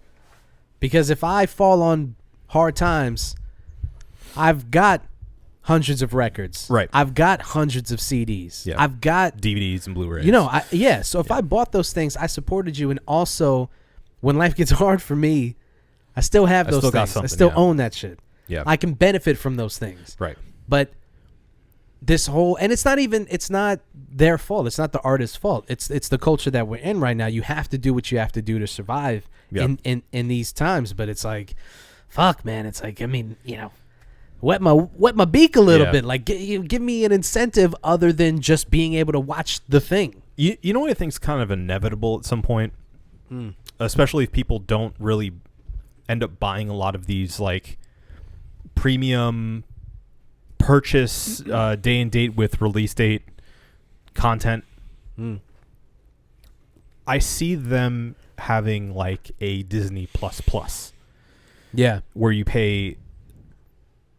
Because if I fall on hard times, I've got hundreds of records. Right. I've got hundreds of CDs. Yeah. I've got DVDs and Blu-rays. So if I bought those things, I supported you, and also when life gets hard for me, I still have those things. I still own that shit. Yeah. I can benefit from those things. Right. But this whole, and it's not their fault. It's not the artist's fault. It's the culture that we're in right now. You have to do what you have to do to survive in these times. But it's like, fuck, man. It's like, I mean, wet my beak a little bit. Like, give me an incentive other than just being able to watch the thing. You know what I think's kind of inevitable at some point, especially if people don't really end up buying a lot of these like premium purchase day and date with release date content. I see them having like a Disney Plus. Yeah. Where you pay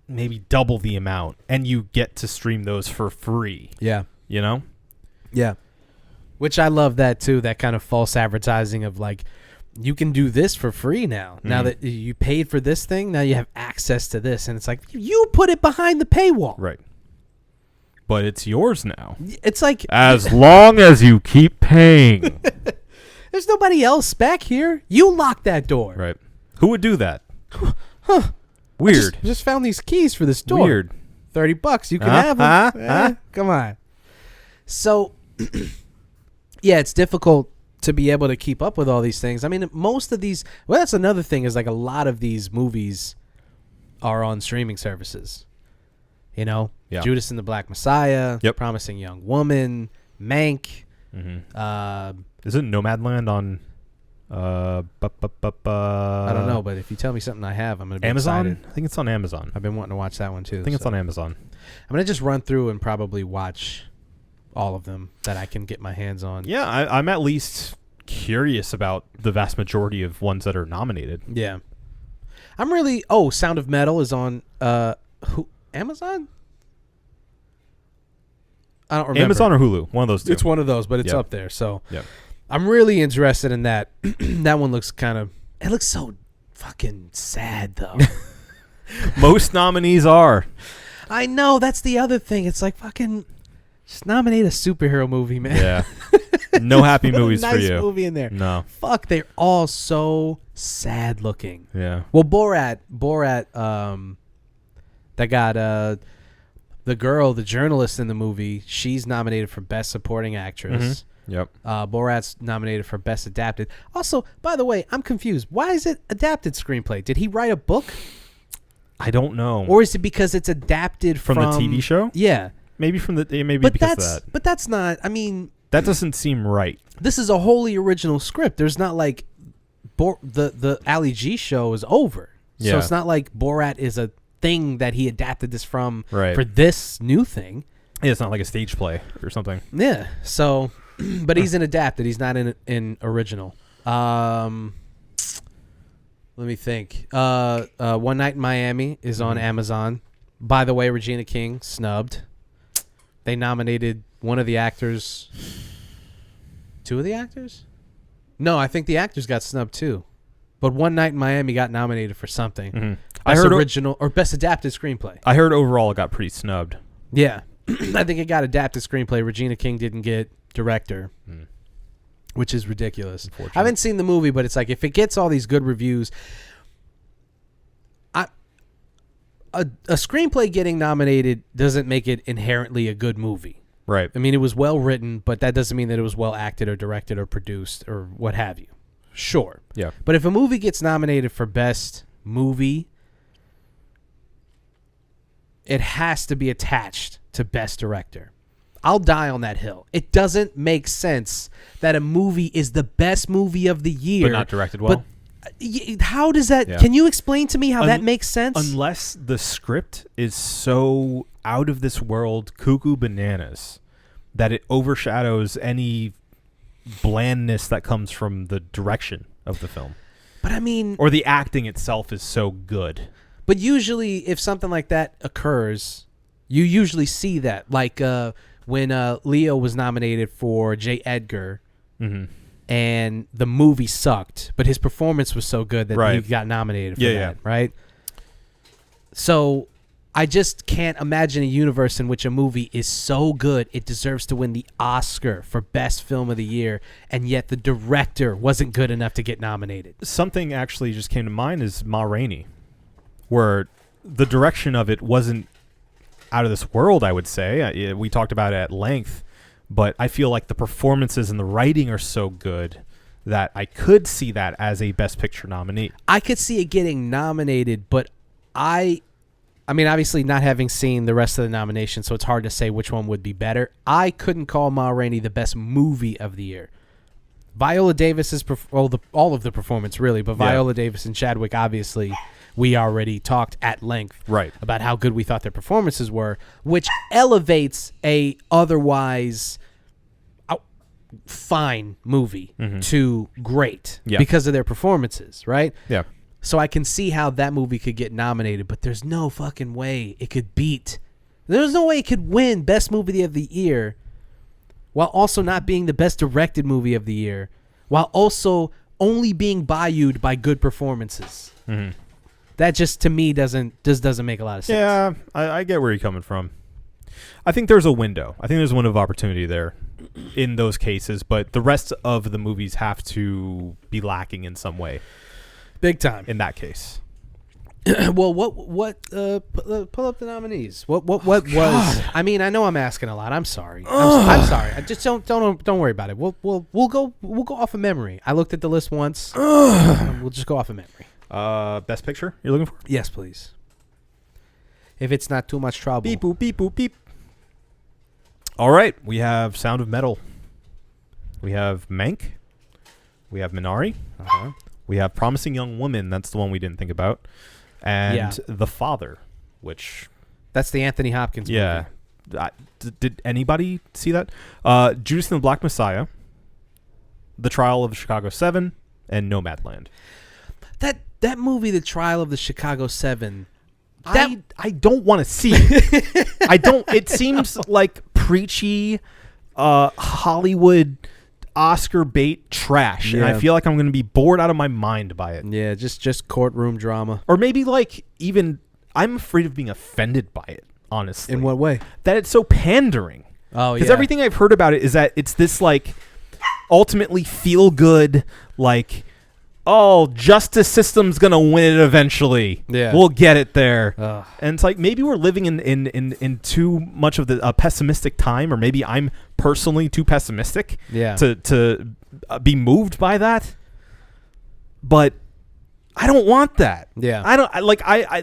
maybe double the amount and you get to stream those for free. Yeah. You know? Yeah. Which I love that too, that kind of false advertising of like, you can do this for free now. Now that you paid for this thing, now you have access to this. And it's like, you put it behind the paywall. Right. But it's yours now. It's like, as long as you keep paying. There's nobody else back here. You lock that door. Right. Who would do that? Huh. Weird. Just found these keys for this door. Weird. $30. You can have them. Come on. So yeah, it's difficult to be able to keep up with all these things. I mean, most of these. Well, that's another thing is like a lot of these movies are on streaming services. You know, Yeah. Judas and the Black Messiah, Yep. Promising Young Woman, Mank. Isn't Nomadland on? I don't know, but if you tell me something I have, I'm gonna be Amazon. excited. I think it's on Amazon. I've been wanting to watch that one too. I think it's so on Amazon. I'm gonna just run through and probably watch all of them that I can get my hands on. Yeah, I'm at least curious about the vast majority of ones that are nominated. Yeah. I'm really. Sound of Metal is on Amazon. I don't remember. Amazon or Hulu, one of those two. It's one of those, but it's Yep. up there. So Yep. I'm really interested in that. That one looks kind of. It looks so fucking sad though. Most nominees are. I know, that's the other thing. It's like fucking just nominate a superhero movie, man. Yeah. No happy Put a movies for nice you. movie in there. No. Fuck, they're all so sad looking. Yeah. Well, Borat, that got the girl, the journalist in the movie. She's nominated for Best Supporting Actress. Yep. Borat's nominated for Best Adapted. Also, by the way, I'm confused. Why is it adapted screenplay? Did he write a book, I don't know. or is it because it's adapted from the TV show? Yeah, Maybe from the maybe but because that's of that. but that's not. I mean, That doesn't seem right. this is a wholly original script. There's not like the Ali G show is over. So Yeah. it's not like Borat is a thing that he adapted this from Right. for this new thing. Yeah, it's not like a stage play or something. Yeah. So, but he's an adapted. He's not in original. Let me think. One Night in Miami is on Amazon. By the way, Regina King snubbed. They nominated one of the actors. Two of the actors? No, I think the actors got snubbed too. But One Night in Miami got nominated for something. Mm-hmm. Best original or best adapted screenplay. I heard overall it got pretty snubbed. Yeah. I think it got adapted screenplay. Regina King didn't get director, which is ridiculous. I haven't seen the movie, but it's like if it gets all these good reviews, a screenplay getting nominated doesn't make it inherently a good movie. Right. I mean, it was well written, but that doesn't mean that it was well acted or directed or produced or what have you. Sure. Yeah. But if a movie gets nominated for best movie, it has to be attached to best director. I'll die on that hill. It doesn't make sense that a movie is the best movie of the year, But not directed well. But how does that? Yeah. Can you explain to me how that makes sense? Unless the script is so out of this world, cuckoo bananas, that it overshadows any blandness that comes from the direction of the film. But I mean, Or the acting itself is so good. but usually if something like that occurs, you usually see that. Like when Leo was nominated for J. Edgar, and the movie sucked, but his performance was so good that he Right. got nominated for Yeah, that, yeah. right? So I just can't imagine a universe in which a movie is so good it deserves to win the Oscar for Best Film of the Year, and yet the director wasn't good enough to get nominated. Something actually just came to mind is Ma Rainey, where the direction of it wasn't out of this world, I would say. We talked about it at length, but I feel like the performances and the writing are so good that I could see that as a Best Picture nominee. I could see it getting nominated, but I mean, obviously not having seen the rest of the nominations, so it's hard to say which one would be better. I couldn't call Ma Rainey the best movie of the year. Viola Davis's all of the performance really, but Yeah. Viola Davis and Chadwick, obviously, we already talked at length Right. about how good we thought their performances were, which elevates a otherwise fine movie to great because of their performances, right? Yeah. So I can see how that movie could get nominated, but there's no fucking way it could beat. There's no way it could win Best Movie of the Year while also not being the Best Directed Movie of the Year, while also only being bayoued by good performances. That just, to me, doesn't make a lot of sense. Yeah, I get where you're coming from. I think there's a window. I think there's a window of opportunity there in those cases, but the rest of the movies have to be lacking in some way Big time. in that case. Well, pull up the nominees. What was? I mean, I know I'm asking a lot. I'm sorry. I'm sorry. I just don't worry about it. We'll go off of memory. I looked at the list once. We'll just go off of memory. Best picture you're looking for? Yes, please. If it's not too much trouble. Beep boop beep boop beep. All right, we have Sound of Metal. We have Mank. We have Minari. We have Promising Young Woman. That's the one we didn't think about. And The Father, which... That's the Anthony Hopkins movie. Did anybody see that? Judas and the Black Messiah, The Trial of the Chicago 7, and Nomadland. That movie, The Trial of the Chicago 7... I don't want to see it. I don't. It seems like preachy Hollywood Oscar bait trash, and I feel like I'm going to be bored out of my mind by it. Yeah, just courtroom drama. Or maybe like even I'm afraid of being offended by it, honestly. In what way? That it's so pandering. Oh, yeah. Because everything I've heard about it is that it's this like ultimately feel good, like, oh, justice system's gonna win it eventually. Yeah, we'll get it there. And it's like maybe we're living in too much of the pessimistic time, or maybe I'm personally too pessimistic. To be moved by that. But I don't want that. Yeah, I don't.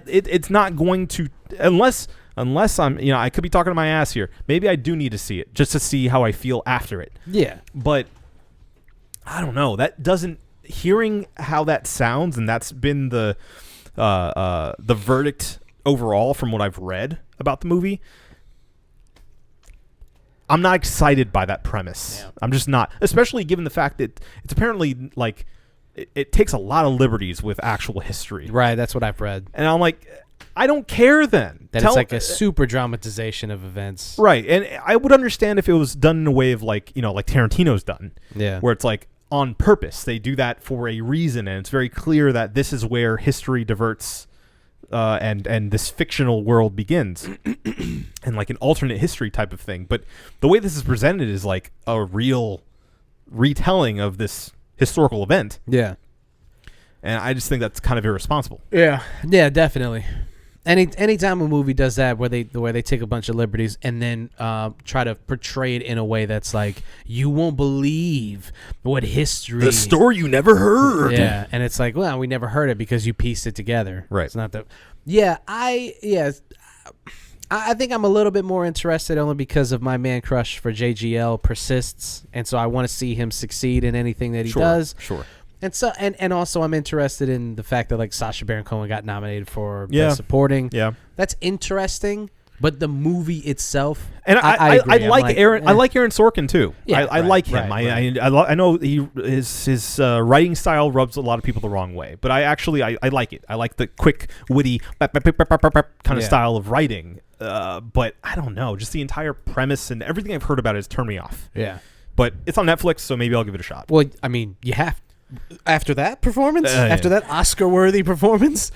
It's not going to unless I'm I could be talking to my ass here. Maybe I do need to see it just to see how I feel after it. Yeah, but I don't know. That doesn't. Hearing how that sounds, and that's been the verdict overall from what I've read about the movie, I'm not excited by that premise. Yeah. I'm just not, especially given the fact that it's apparently like it takes a lot of liberties with actual history. Right, that's what I've read. And I'm like, I don't care then. That it's like a super dramatization of events. Right, and I would understand if it was done in a way of like Tarantino's done. Yeah, where it's like, on purpose, they do that for a reason, and it's very clear that this is where history diverts, and this fictional world begins, and like an alternate history type of thing. But the way this is presented is like a real retelling of this historical event. Yeah, and I just think that's kind of irresponsible. Yeah, definitely. Anytime a movie does that, where they take a bunch of liberties and then try to portray it in a way that's like, you won't believe what history, the story you never heard. Yeah, and it's like, well, we never heard it because you pieced it together. Right. It's not that. Yeah, I think I'm a little bit more interested only because of my man crush for JGL persists, and so I want to see him succeed in anything that he does. Sure. And so, and also, I'm interested in the fact that like Sacha Baron Cohen got nominated for Best Supporting. Yeah, that's interesting. But the movie itself, and I like Aaron. I like Aaron Sorkin too. Yeah, I like him. I know his writing style rubs a lot of people the wrong way, but I like it. I like the quick, witty kind of style of writing. But I don't know, just the entire premise and everything I've heard about it has turned me off. Yeah, but it's on Netflix, so maybe I'll give it a shot. Well, I mean, you have. After that performance, after that Oscar-worthy performance,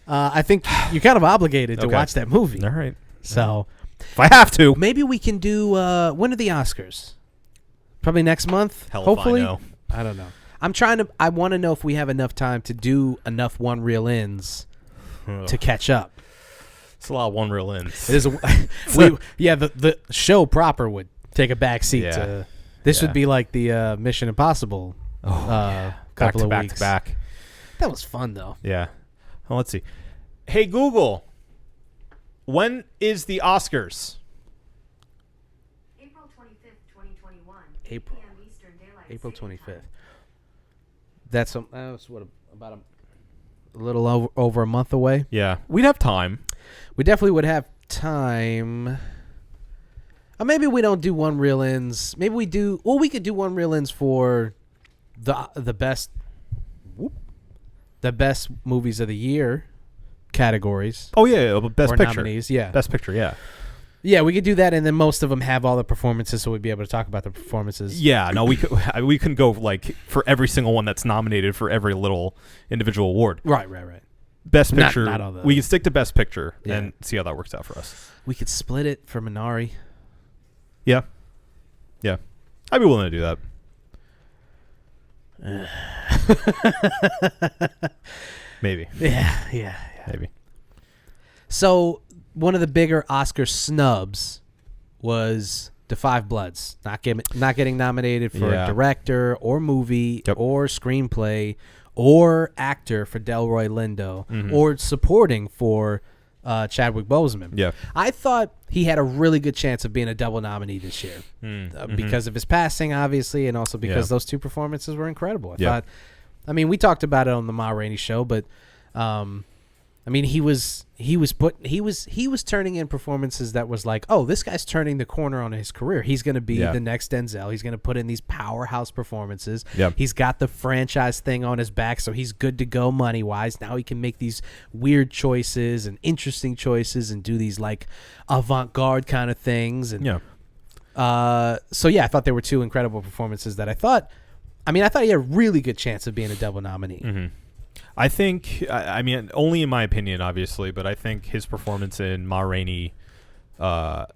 I think you're kind of obligated to watch that movie. All right. So, if I have to, maybe we can do. When are the Oscars? Probably next month. Hell, hopefully. if I know. I don't know. I want to know if we have enough time to do enough one reel ins to catch up. It's a lot of one reel ins. It is. The show proper would take a back seat. This would be like the Mission Impossible. Couple of weeks back. That was fun though. Yeah. Well, let's see. Hey Google, when is the Oscars? April 25th, 2021. April. PM Eastern Daylight April Saving 25th. Time. That's about a little over a month away. Yeah, we'd have time. We definitely would have time. Or maybe we don't do one reel ins. Maybe we do. Well, we could do one reel ins for the best movies of the year categories. Oh yeah, best or picture. Nominees, yeah. Best picture, yeah. Yeah, we could do that, and then most of them have all the performances, so we'd be able to talk about the performances. Yeah, no, we couldn't go like for every single one that's nominated for every little individual award. Right. Best picture. Not all the, we can stick to best picture and see how that works out for us. We could split it for Minari. Yeah. I'd be willing to do that. Maybe. Yeah. Maybe. So one of the bigger Oscar snubs was The Five Bloods, not getting nominated for director or movie or screenplay or actor for Delroy Lindo or supporting for Chadwick Boseman. Yeah. I thought he had a really good chance of being a double nominee this year because of his passing, obviously, and also because those two performances were incredible. I thought, I mean, we talked about it on the Ma Rainey show, but I mean, he was turning in performances that was like, oh, this guy's turning the corner on his career. He's going to be the next Denzel. He's going to put in these powerhouse performances. Yep. He's got the franchise thing on his back, so he's good to go money wise. Now he can make these weird choices and interesting choices and do these like avant-garde kind of things. And so yeah, I thought there were two incredible performances that I thought he had a really good chance of being a double nominee. Mm-hmm. I think, I mean, only in my opinion, obviously, but I think his performance in Ma Rainey outshined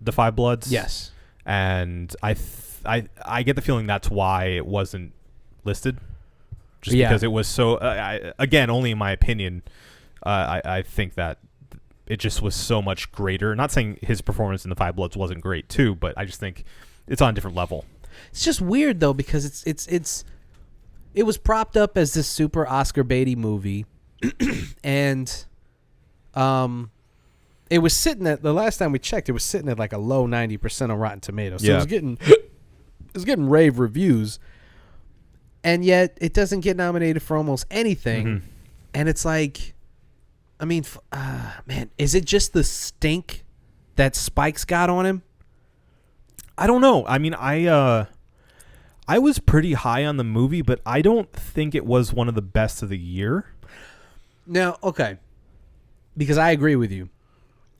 The Five Bloods. Yes. And I get the feeling that's why it wasn't listed. Just because it was so, again, only in my opinion, I think that it just was so much greater. Not saying his performance in The Five Bloods wasn't great too, but I just think it's on a different level. It's just weird though, because it was propped up as this super Oscar baity movie, and it was sitting at, the last time we checked, it was sitting at like a low 90% on Rotten Tomatoes. So it was getting rave reviews, and yet it doesn't get nominated for almost anything. And it's like, I mean, man, is it just the stink that Spike's got on him? I don't know. I mean, I was pretty high on the movie, but I don't think it was one of the best of the year. Now, okay, because I agree with you.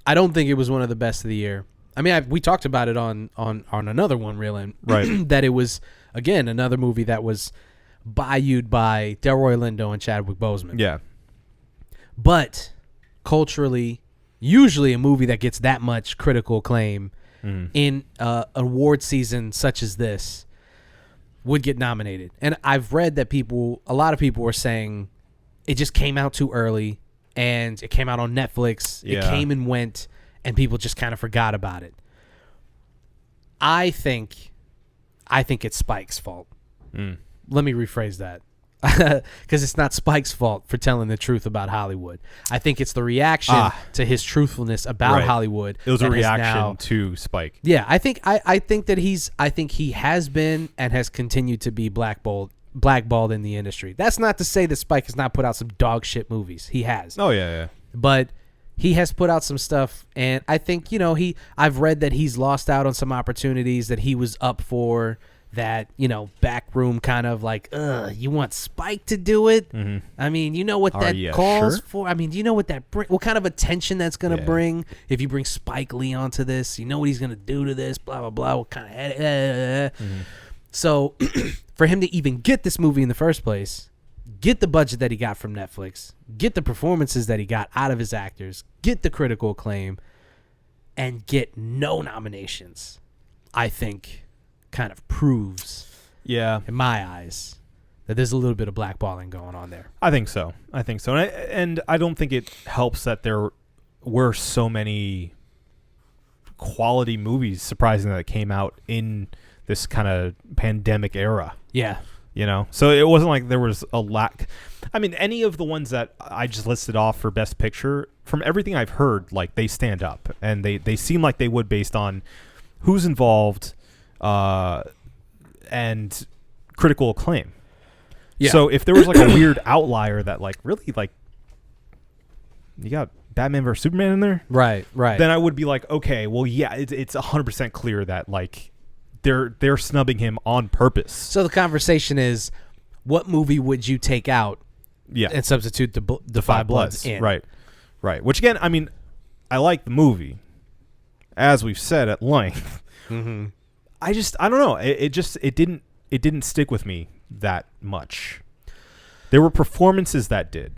I don't think it was one of the best of the year. I mean, we talked about it on another one, really, right? That it was, again, another movie that was bayoued by Delroy Lindo and Chadwick Boseman. Yeah. But culturally, usually a movie that gets that much critical acclaim in award season such as this would get nominated. And I've read that a lot of people were saying it just came out too early, and it came out on Netflix. Yeah. It came and went, and people just kind of forgot about it. I think it's Spike's fault. Let me rephrase that. Because it's not Spike's fault for telling the truth about Hollywood. I think it's the reaction to his truthfulness about Hollywood. It was a reaction to Spike. Yeah, I think he has been and has continued to be blackballed in the industry. That's not to say that Spike has not put out some dog shit movies. He has. Oh yeah. But he has put out some stuff, and I think, I've read that he's lost out on some opportunities that he was up for. That, backroom kind of like, you want Spike to do it? I mean, you know what that calls for? I mean, do you know what what kind of attention that's going to bring if you bring Spike Lee onto this? You know what he's going to do to this, blah, blah, blah, what kind of... So, for him to even get this movie in the first place, get the budget that he got from Netflix, get the performances that he got out of his actors, get the critical acclaim, and get no nominations, I think... kind of proves, in my eyes, that there's a little bit of blackballing going on there. I think so. And I don't think it helps that there were so many quality movies, surprisingly, that came out in this kind of pandemic era. Yeah. So it wasn't like there was a lack. I mean, any of the ones that I just listed off for Best Picture, from everything I've heard, like, they stand up, and they seem like they would based on who's involved, and critical acclaim. Yeah. So if there was like a weird outlier that like really like you got Batman vs Superman in there, right, then I would be like, okay, well, yeah, it's 100% clear that like they're snubbing him on purpose. So the conversation is, what movie would you take out? Yeah. And substitute the Five Bloods in? Right. Which again, I mean, I like the movie, as we've said at length. I don't know. It didn't stick with me that much. There were performances that did.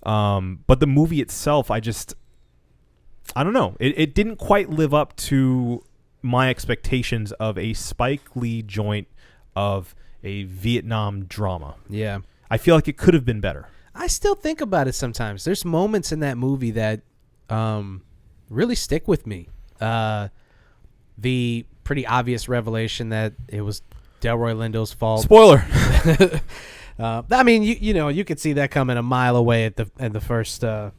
But the movie itself, I don't know. It didn't quite live up to my expectations of a Spike Lee joint of a Vietnam drama. Yeah. I feel like it could have been better. I still think about it sometimes. There's moments in that movie that really stick with me. The pretty obvious revelation that it was Delroy Lindo's fault. Spoiler. I mean, you could see that coming a mile away at the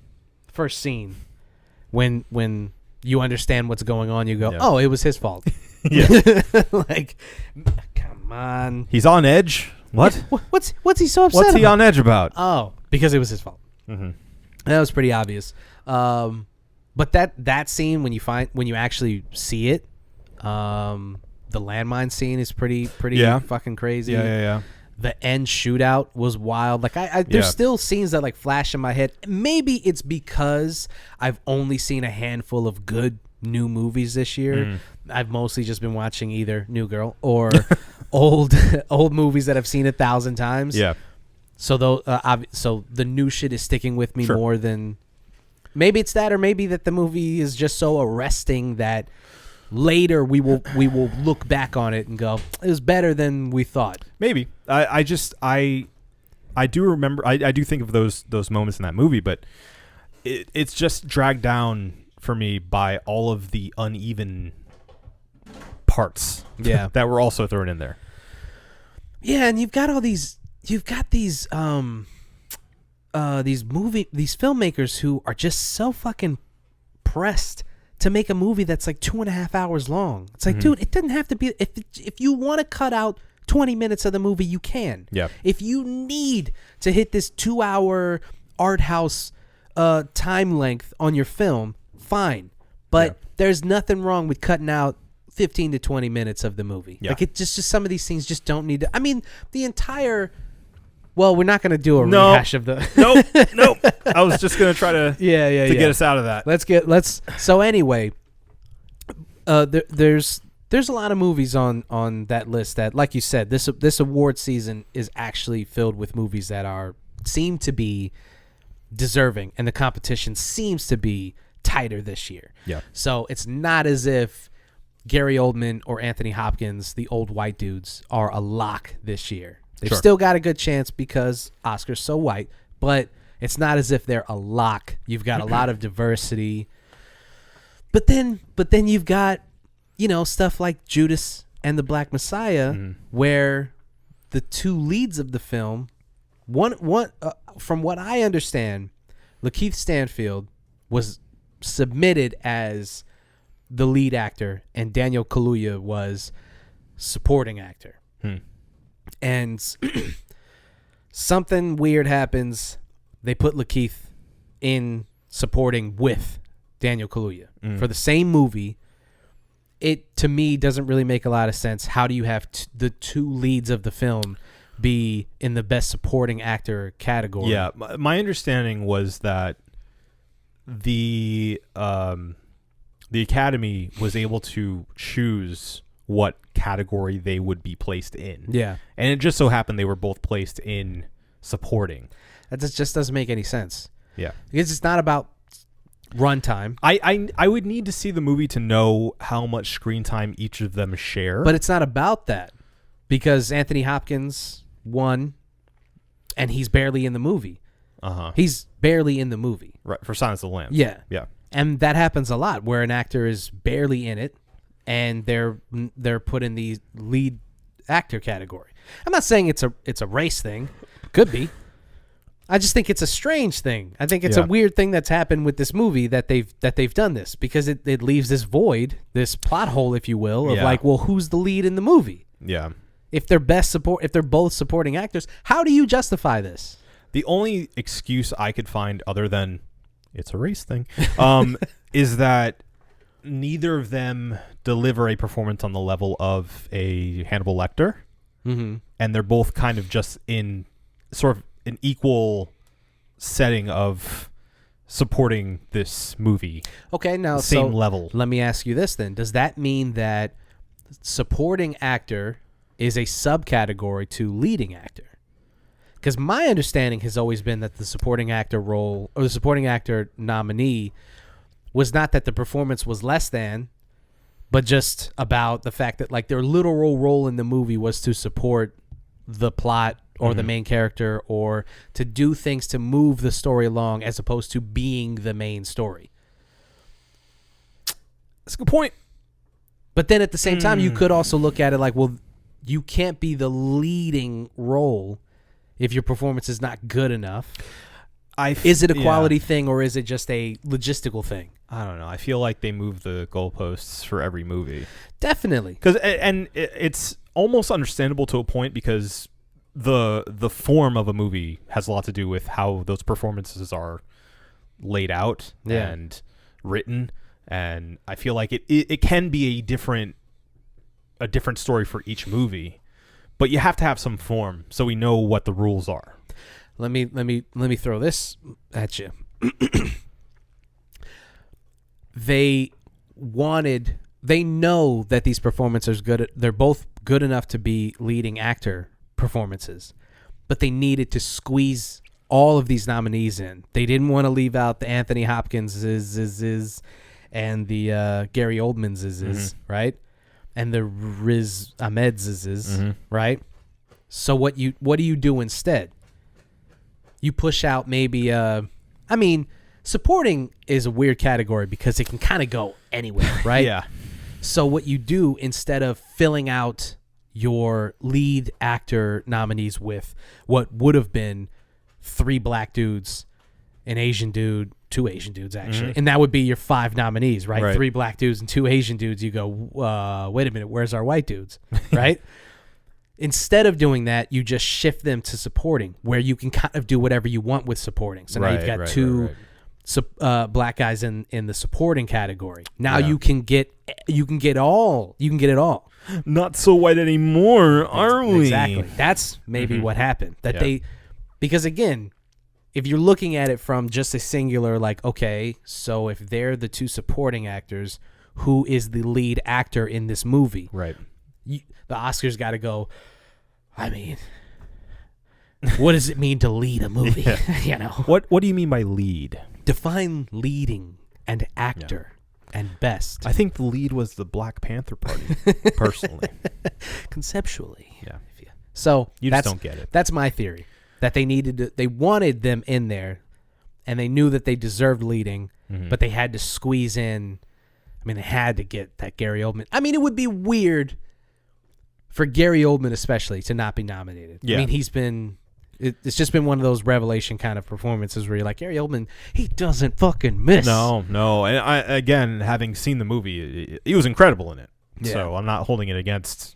first scene when you understand what's going on. You go, oh, it was his fault. Yeah. Like, come on. He's on edge. What? What's he so upset What's he about? on edge about? Oh, because it was his fault. Mm-hmm. That was pretty obvious. But that scene when you actually see it, the landmine scene is pretty fucking crazy. Yeah. The end shootout was wild. Like there's still scenes that like flash in my head. Maybe it's because I've only seen a handful of good new movies this year. I've mostly just been watching either New Girl or old movies that I've seen 1,000 times. Yeah. So so the new shit is sticking with me more than maybe it's that, or maybe that the movie is just so arresting that later we will look back on it and go, it was better than we thought. Maybe. I do remember. I do think of those moments in that movie, but it's just dragged down for me by all of the uneven parts. Yeah. That were also thrown in there. Yeah, and you've got these filmmakers who are just so fucking pressed to make a movie that's like 2.5 hours long. It's like, dude, it doesn't have to be. If you want to cut out 20 minutes of the movie, you can. Yeah. If you need to hit this 2-hour art house time length on your film, fine. But there's nothing wrong with cutting out 15 to 20 minutes of the movie. Yeah. Like, it just some of these things just don't need to. I mean, the entire. Well, we're not going to do a rehash of the. Nope. I was just going to try to get us out of that. So anyway, there's a lot of movies on that list that, like you said, this award season is actually filled with movies that seem to be deserving, and the competition seems to be tighter this year. Yeah. So it's not as if Gary Oldman or Anthony Hopkins, the old white dudes, are a lock this year. They've still got a good chance because Oscar's so white, but it's not as if they're a lock. You've got a lot of diversity. But then you've got, stuff like Judas and the Black Messiah, where the two leads of the film, one from what I understand, Lakeith Stanfield was submitted as the lead actor and Daniel Kaluuya was supporting actor. And something weird happens. They put Lakeith in supporting with Daniel Kaluuya for the same movie. It, to me, doesn't really make a lot of sense. How do you have the two leads of the film be in the best supporting actor category? Yeah, my understanding was that the Academy was able to choose what category they would be placed in. Yeah. And it just so happened they were both placed in supporting. That just doesn't make any sense. Yeah. Because it's not about runtime. I would need to see the movie to know how much screen time each of them share. But it's not about that. Because Anthony Hopkins won, and he's barely in the movie. Uh-huh. He's barely in the movie. Right, for Silence of the Lambs. Yeah. Yeah. And that happens a lot where an actor is barely in it and they're put in the lead actor category. I'm not saying it's a race thing. Could be. I just think it's a strange thing. I think it's a weird thing that's happened with this movie that they've done this, because it leaves this void, this plot hole, if you will, of like, well, who's the lead in the movie? Yeah. If they're both supporting actors, how do you justify this? The only excuse I could find other than it's a race thing is that neither of them deliver a performance on the level of a Hannibal Lecter. Mm-hmm. And they're both kind of just in sort of an equal setting of supporting this movie. Okay, now same level. Let me ask you this then. Does that mean that supporting actor is a subcategory to leading actor? Because my understanding has always been that the supporting actor role, or the supporting actor nominee, was not that the performance was less than, but just about the fact that like their literal role in the movie was to support the plot or the main character, or to do things to move the story along as opposed to being the main story. That's a good point. But then at the same time, you could also look at it like, well, you can't be the leading role if your performance is not good enough. Is it a quality thing, or is it just a logistical thing? I don't know. I feel like they move the goalposts for every movie. Definitely. It's almost understandable to a point, because the form of a movie has a lot to do with how those performances are laid out and written. And I feel like it can be a different story for each movie, but you have to have some form so we know what the rules are. Let me throw this at you. They know that these performances are good. They're both good enough to be leading actor performances, but they needed to squeeze all of these nominees in. They didn't want to leave out the Anthony Hopkins and the Gary Oldman's right, and the Riz Ahmed's right. So what do you do instead? You push out maybe supporting is a weird category because it can kind of go anywhere, right? Yeah. So what you do, instead of filling out your lead actor nominees with what would have been 3 black dudes, an Asian dude, 2 Asian dudes actually, and that would be your 5 nominees, right? 3 black dudes and 2 Asian dudes. You go, wait a minute, where's our white dudes, right? Instead of doing that, you just shift them to supporting, where you can kind of do whatever you want with supporting. So now you've got 2 black guys in the supporting category. Now you can get it all. Not so white anymore, are we? Exactly. That's maybe what happened. Because again, if you're looking at it from just a singular, like, okay, so if they're the 2 supporting actors, who is the lead actor in this movie? Right. The Oscars got to go, I mean, what does it mean to lead a movie? You know, What do you mean by lead? define leading and actor and best. I think the lead was the Black Panther Party, personally. Conceptually. Yeah. So You just don't get it. That's my theory, that they wanted them in there, and they knew that they deserved leading, but they had to squeeze in. I mean, they had to get that Gary Oldman. I mean, it would be weird for Gary Oldman especially to not be nominated. Yeah. I mean, it's just been one of those revelation kind of performances where you're like, Gary Oldman, he doesn't fucking miss. No. And again, having seen the movie, he was incredible in it. Yeah. So I'm not holding it against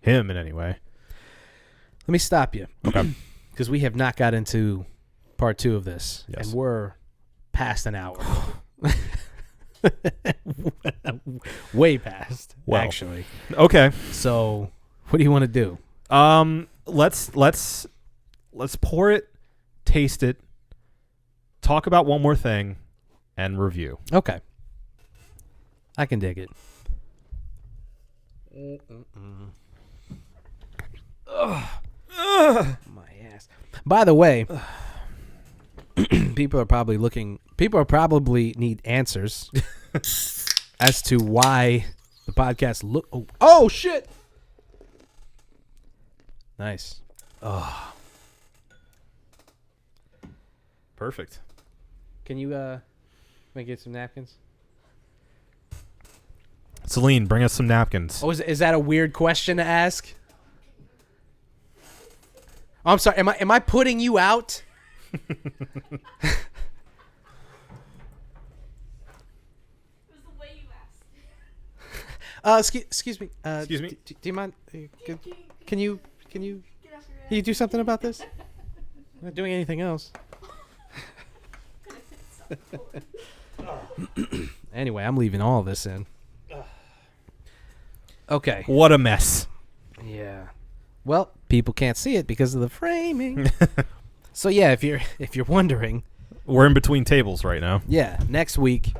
him in any way. Let me stop you. Okay. Because we have not got into part 2 of this. Yes. And we're past an hour. Way past, actually. Okay. So what do you want to do? Let's pour it, taste it, talk about one more thing, and review. Okay. I can dig it. My ass. By the way, people are probably need answers as to why the podcast look. Oh shit! Nice. Perfect. Can you make get some napkins? Celine, bring us some napkins. Oh, is that a weird question to ask? Oh, I'm sorry. Am I putting you out? It was the way you asked. Excuse me. Excuse me? Do you mind? Can you do something about this? I'm not doing anything else. Anyway, I'm leaving all this in. Okay. What a mess. Yeah. Well, people can't see it because of the framing. So yeah, if you're wondering, We're in between tables right now. yeah, next week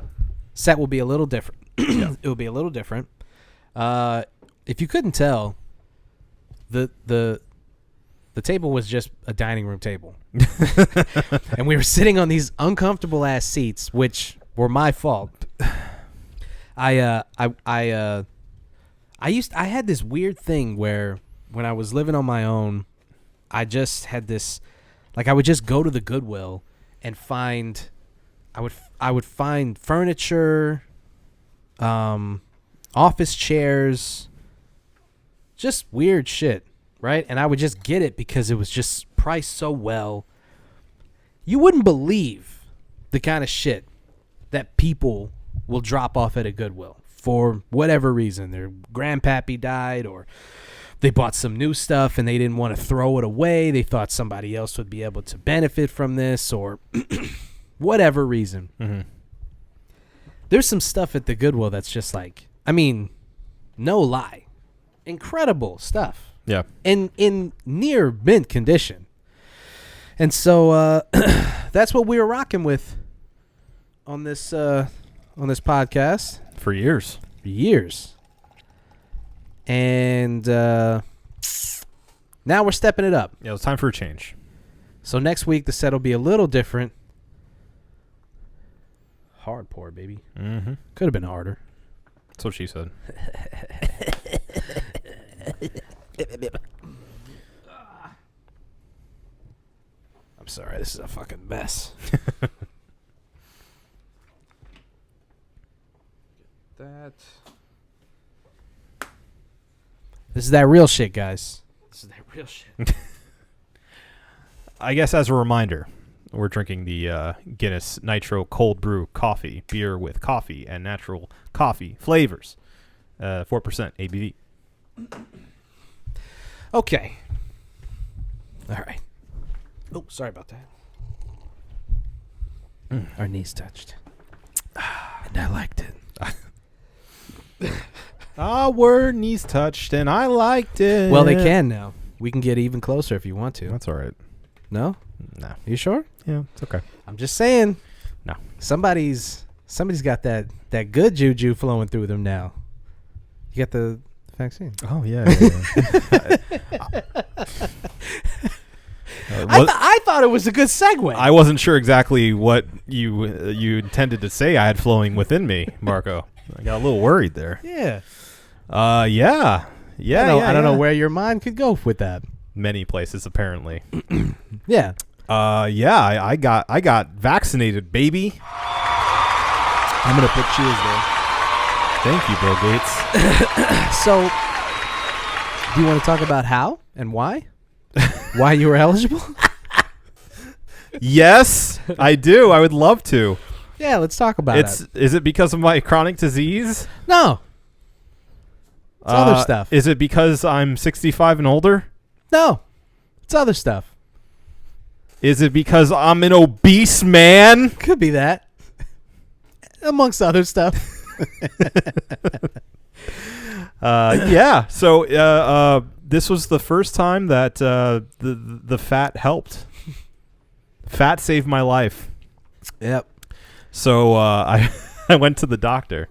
set will be a little different. It will be a little different. If you couldn't tell, the table was just a dining room table. And we were sitting on these uncomfortable ass seats, which were my fault. I had this weird thing where when I was living on my own, I just had this, like, I would just go to the Goodwill and find, I would find furniture, office chairs, just weird shit, right? And I would just get it because it was just priced so well. You wouldn't believe the kind of shit that people will drop off at a Goodwill for whatever reason. Their grandpappy died, or they bought some new stuff and they didn't want to throw it away. They thought somebody else would be able to benefit from this, or whatever reason. Mm-hmm. There's some stuff at the Goodwill that's just like, I mean, no lie, incredible stuff. Yeah. In near mint condition. And so that's what we were rocking with on this podcast For years. for years. And now we're stepping it up. Yeah, it was time for a change. So next week the set will be a little different. Hard pour, baby. Mm-hmm. Could have been harder. That's what she said. I'm sorry, this is a fucking mess. This is that real shit, guys. This is that real shit. I guess as a reminder, we're drinking the Guinness Nitro Cold Brew Coffee, beer with coffee and natural coffee flavors. 4% ABV. Okay. All right. Oh, sorry about that. Our knees touched. And I liked it. Our knees touched, and I liked it. Well, they can now. We can get even closer if you want to. That's all right. No? No. You sure? Yeah, it's okay. I'm just saying. No. Somebody's got that good juju flowing through them now. You got the vaccine. Oh, yeah. I thought it was a good segue. I wasn't sure exactly what you intended to say I had flowing within me, Marco. I got a little worried there. Yeah. Yeah. I don't know where your mind could go with that. Many places, apparently. Yeah. I got vaccinated, baby. I'm gonna put cheers there. Thank you, Bill Gates. So, do you want to talk about how and why? Why you were eligible? Yes, I do. I would love to. Yeah, let's talk about it. Is it because of my chronic disease? No. It's other stuff. Is it because I'm 65 and older? No. It's other stuff. Is it because I'm an obese man? Could be that. Amongst other stuff. Yeah. So this was the first time that the fat helped. Fat saved my life. Yep. So I went to the doctor,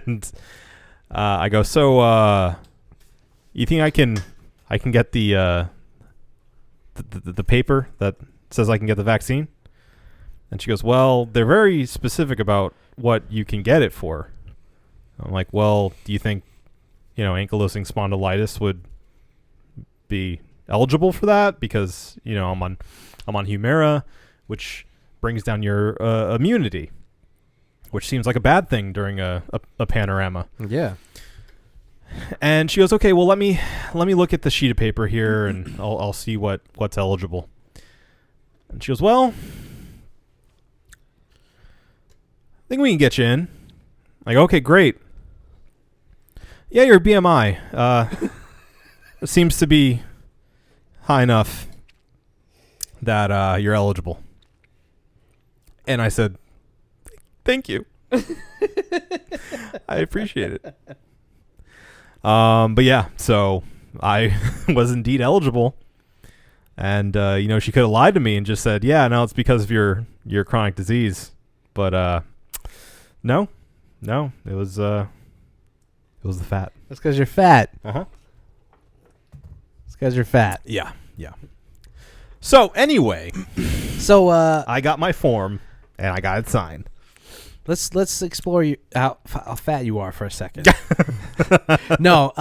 and I go, so you think I can get the paper that says I can get the vaccine? And she goes, well, they're very specific about what you can get it for. I'm like, well, do you think, ankylosing spondylitis would be eligible for that? Because, I'm on Humira, which brings down your immunity, which seems like a bad thing during a panorama. Yeah. And she goes, okay, well, let me look at the sheet of paper here, and I'll see what's eligible. And she goes, well, I think we can get you in. Like, okay, great. Yeah, your BMI seems to be high enough that you're eligible. And I said, thank you. I appreciate it. But yeah, so I was indeed eligible. And, she could have lied to me and just said, yeah, no, it's because of your chronic disease. But no, it was the fat. That's because you're fat. Uh-huh. It's because you're fat. Yeah. So anyway, So I got my form and I got it signed. let's explore how fat you are for a second. No,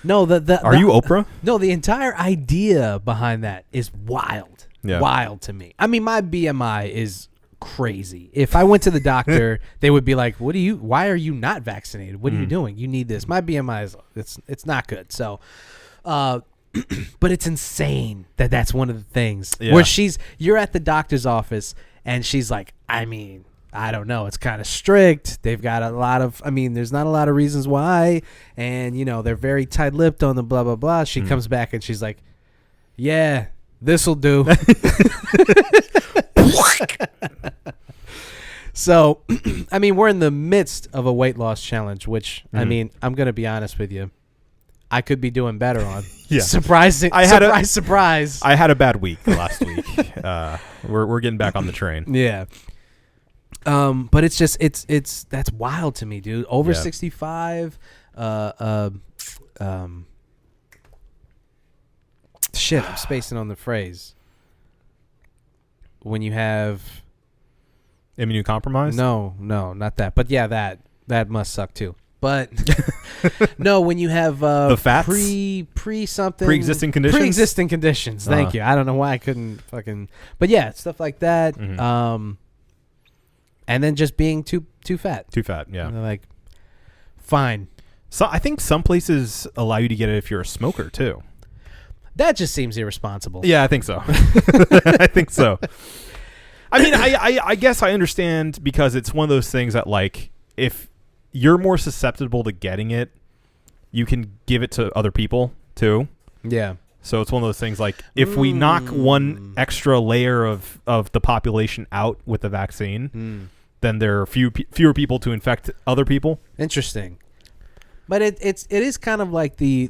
no. Are you Oprah? No, the entire idea behind that is wild. Yeah. Wild to me. I mean, my BMI is crazy. If I went to the doctor, they would be like, why are you not vaccinated? What are you doing? You need this. My BMI is it's not good. So but it's insane that that's one of the things where you're at the doctor's office and she's like, I mean, I don't know. It's kind of strict. They've got a lot of, there's not a lot of reasons why. And, they're very tight-lipped on the blah, blah, blah. She comes back and she's like, yeah, this'll do. So, we're in the midst of a weight loss challenge, which, I'm going to be honest with you. I could be doing better on. Yeah. Surprise. I had a bad week last week. We're getting back on the train. Yeah. But it's just that's wild to me, dude. Over 65. Shit, I'm spacing on the phrase. When you have immunocompromised? No, not that. But yeah, that must suck too. But no, when you have the fats? pre-existing conditions. Thank you. I don't know why I couldn't fucking. But yeah, stuff like that. And then just being too fat. Too fat, yeah. And they're like, fine. So I think some places allow you to get it if you're a smoker too. That just seems irresponsible. Yeah, I think so. I think so. I guess I understand because it's one of those things that, like, if you're more susceptible to getting it, you can give it to other people too. Yeah. So it's one of those things like if we knock one extra layer of the population out with the vaccine, then there are fewer people to infect other people. Interesting. But it is kind of like the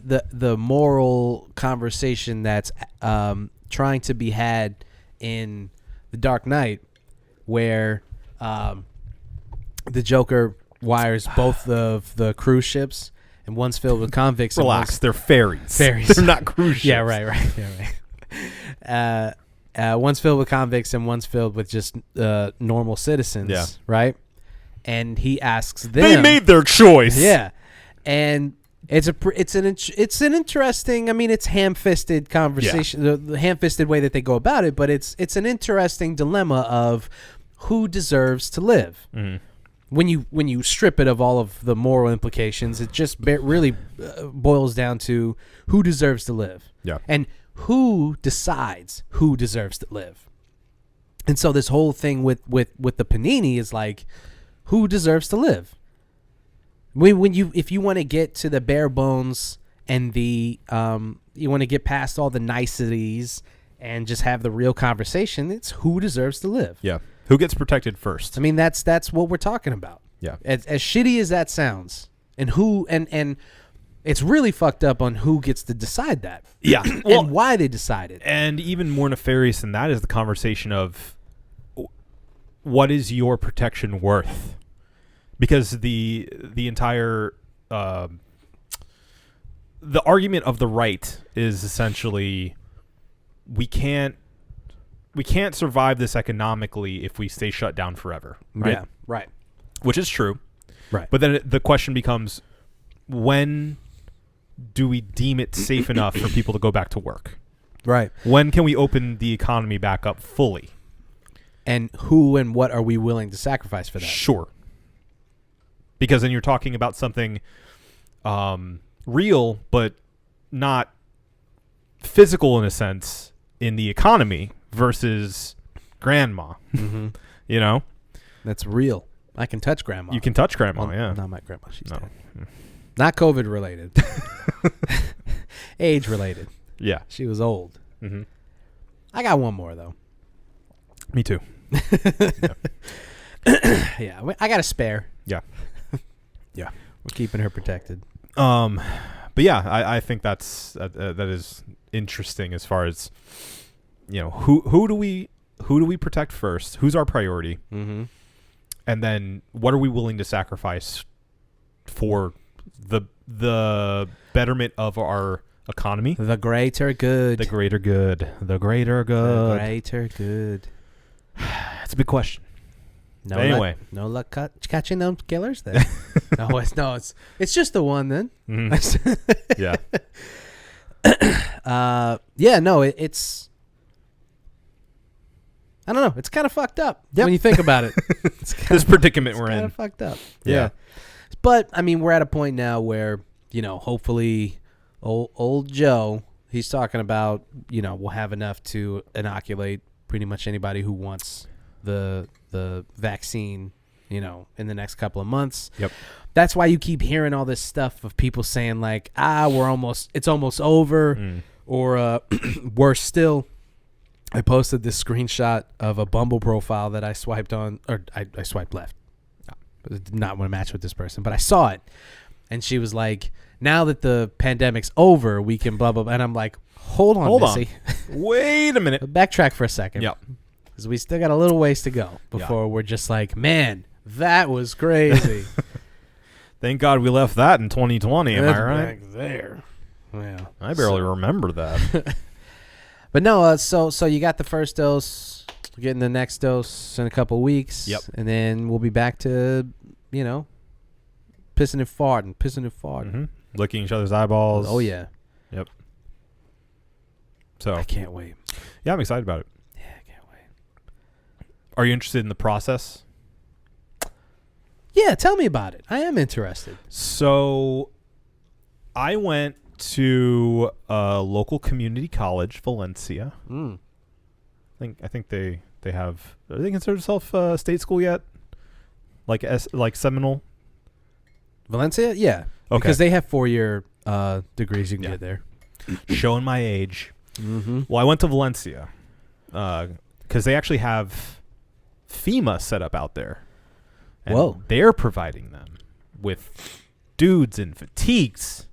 moral conversation that's trying to be had in The Dark Knight, where the Joker wires both of the cruise ships, and one's filled with convicts. Relax, they're ferries. They're not cruise ships. Yeah, right. One's filled with convicts, and one's filled with just normal citizens. Yeah. Right. And he asks them. They made their choice. Yeah. And it's an interesting. It's ham-fisted conversation, the ham-fisted way that they go about it. But it's an interesting dilemma of who deserves to live. Mm-hmm. When you strip it of all of the moral implications, it just really boils down to who deserves to live. Yeah. And who decides who deserves to live. And so this whole thing with the panini is like, who deserves to live? If you want to get to the bare bones and you want to get past all the niceties and just have the real conversation, it's who deserves to live. Yeah. Who gets protected first? That's what we're talking about. Yeah. As shitty as that sounds, and who and it's really fucked up on who gets to decide that. Yeah. And why they decide it. And even more nefarious than that is the conversation of what is your protection worth? Because the entire the argument of the right is essentially we can't survive this economically if we stay shut down forever, right? Yeah, right. Which is true. Right. But then the question becomes, when do we deem it safe enough for people to go back to work? Right. When can we open the economy back up fully? And who and what are we willing to sacrifice for that? Sure. Because then you're talking about something real, but not physical in a sense in the economy versus grandma. Mm-hmm. You know? That's real. I can touch grandma. You can touch grandma, yeah. Not my grandma. She's dead. Not COVID related. Age related. Yeah. She was old. Mm-hmm. I got one more, though. Me too. Yeah. I got a spare. Yeah. Yeah. We're keeping her protected. But yeah, I think that is interesting as far as, who do we protect first? Who's our priority? Mm-hmm. And then what are we willing to sacrifice for the betterment of our economy? The greater good. The greater good. The greater good. The greater good. That's a big question. No Anyway. luck, no luck catching them killers then. It's just the one then. Yeah. It's I don't know. It's kind of fucked up when you think about it. This predicament we're Kind in. of fucked up. Yeah. But I mean, we're at a point now where hopefully, old Joe, he's talking about we'll have enough to inoculate pretty much anybody who wants the vaccine. In the next couple of months. Yep. That's why you keep hearing all this stuff of people saying like, it's almost over, or worse still. I posted this screenshot of a Bumble profile that I swiped on, or I swiped left. I did not want to match with this person, but I saw it, and she was like, "Now that the pandemic's over, we can blah blah blah." And I'm like, "Hold on, Missy. Wait a minute. Backtrack for a second. Yep. Because we still got a little ways to go before we're just like, man, that was crazy." Thank God we left that in 2020. Am I right? Back there. Yeah. I barely remember that. But no, so you got the first dose, we're getting the next dose in a couple weeks. Yep. And then we'll be back to, pissing and farting. Mm-hmm. Licking each other's eyeballs. Oh, yeah. Yep. So I can't wait. yeah, I'm excited about it. Yeah, I can't wait. Are you interested in the process? Yeah, tell me about it. I am interested. So I went to a local community college, Valencia. I think they have. Are they consider themselves a state school yet? Like Seminole. Valencia? Yeah. Okay. Because they have 4-year degrees you can get there. Showing my age. Mm-hmm. Well, I went to Valencia because they actually have FEMA set up out there. And Whoa. They're providing them with dudes in fatigues.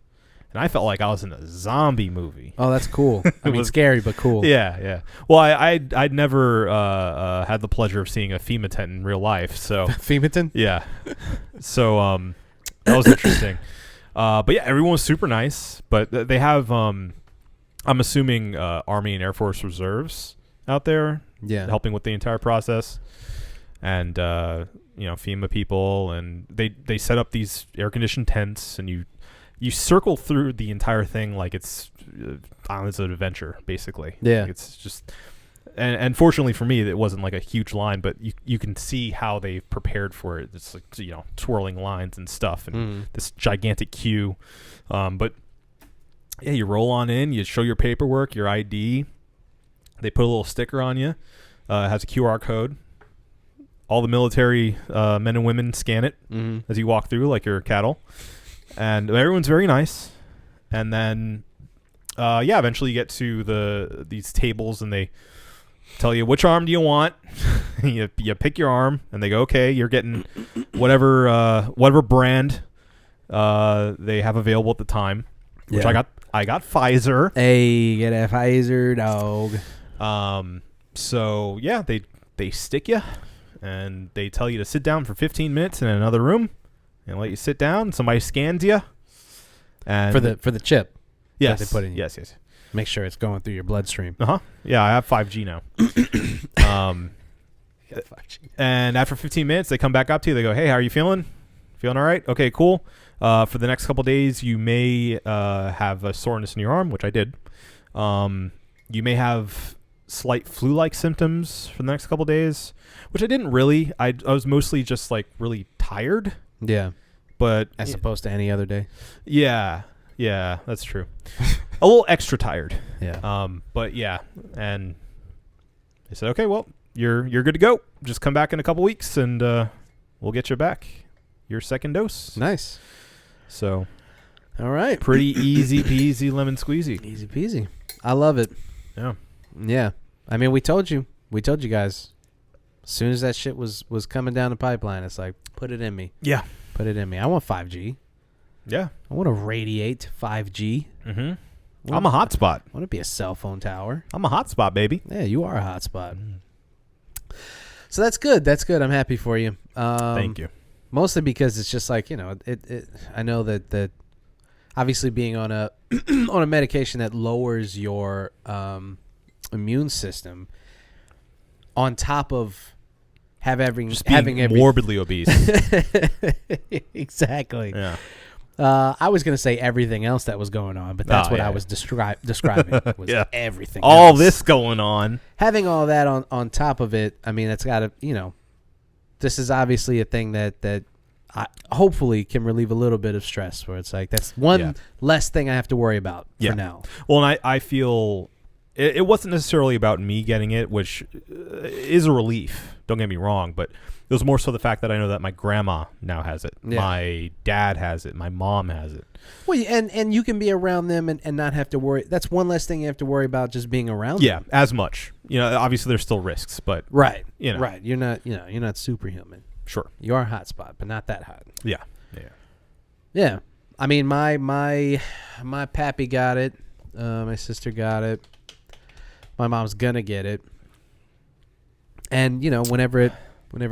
And I felt like I was in a zombie movie. Oh, that's cool. I mean, scary, but cool. Yeah, yeah. Well, I'd never had the pleasure of seeing a FEMA tent in real life. So Feematon? yeah. So that was interesting. But yeah, everyone was super nice. But they have, I'm assuming, Army and Air Force reserves out there. Yeah. Helping with the entire process. And, FEMA people. And they set up these air-conditioned tents. And you circle through the entire thing like it's an adventure, basically. Yeah. Like it's just... And fortunately for me, it wasn't like a huge line, but you can see how they've prepared for it. It's like, twirling lines and stuff and this gigantic queue. But yeah, you roll on in, you show your paperwork, your ID. They put a little sticker on you. It has a QR code. All the military men and women scan it as you walk through like you're cattle. And everyone's very nice. And then, eventually you get to these tables and they tell you which arm do you want. you pick your arm and they go, okay, you're getting whatever brand they have available at the time. Which I got Pfizer. Hey, get a Pfizer, dog. So yeah, they stick you and they tell you to sit down for 15 minutes in another room and let you sit down. Somebody scans you. And For the chip. yes, that they put in you. yes. Make sure it's going through your bloodstream. Yeah, I have 5G now. And after 15 minutes, they come back up to you. They go, hey, how are you feeling? Feeling all right? Okay, cool. For the next couple days, you may have a soreness in your arm, which I did. You may have slight flu-like symptoms for the next couple days, which I didn't really. I was mostly just like really tired. Yeah. But As opposed to any other day. yeah, that's true. A little extra tired. Yeah. But yeah, and they said, okay, well, you're good to go. Just come back in a couple weeks, and we'll get you back your second dose. Nice. So, all right. pretty easy peasy lemon squeezy. Easy peasy. I love it. Yeah. Yeah. I mean, we told you guys. As soon as that shit was coming down the pipeline, it's like, put it in me. Yeah. Put it in me. I want 5G. Yeah. I want to radiate 5G. Mm-hmm. I'm a hotspot. I want to be a cell phone tower. I'm a hotspot, baby. Yeah, you are a hotspot. So that's good. That's good. I'm happy for you. Thank you. Mostly because it's just like, I know that obviously being on a on a medication that lowers your immune system on top of Being having every morbidly obese. exactly. Yeah. I was gonna say everything else that was going on, but that's what I was describing was Yeah. everything. All else. this going on. Having all that on top of it, I mean, it's got to, this is obviously a thing that I hopefully can relieve a little bit of stress. Where it's like that's one less thing I have to worry about for now. Well, and I feel it wasn't necessarily about me getting it, which is a relief. Don't get me wrong, but it was more so the fact that I know that my grandma now has it. Yeah. My dad has it. My mom has it. Well, and you can be around them and not have to worry. That's one less thing you have to worry about just being around Yeah, them. as much. Obviously there's still risks, but Right. You know. Right. You're not superhuman. sure. You are a hot spot, but not that hot. Yeah. Yeah. I mean, my pappy got it. My sister got it. My mom's gonna get it. And whenever it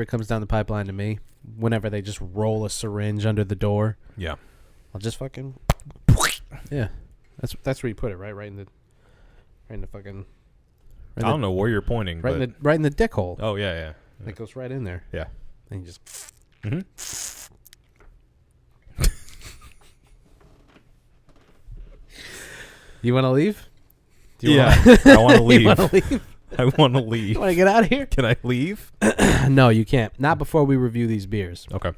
comes down the pipeline to me, whenever they just roll a syringe under the door, Yeah. I'll just fucking That's where you put it, right? Right in the fucking. I don't know where you're pointing. Right but in the dick hole. Oh yeah. It goes right in there. Yeah. And you just. Mm-hmm. You want to leave? I want to leave. You want to leave? I want to leave. You want to get out of here? Can I leave? No, you can't. Not before we review these beers. Okay.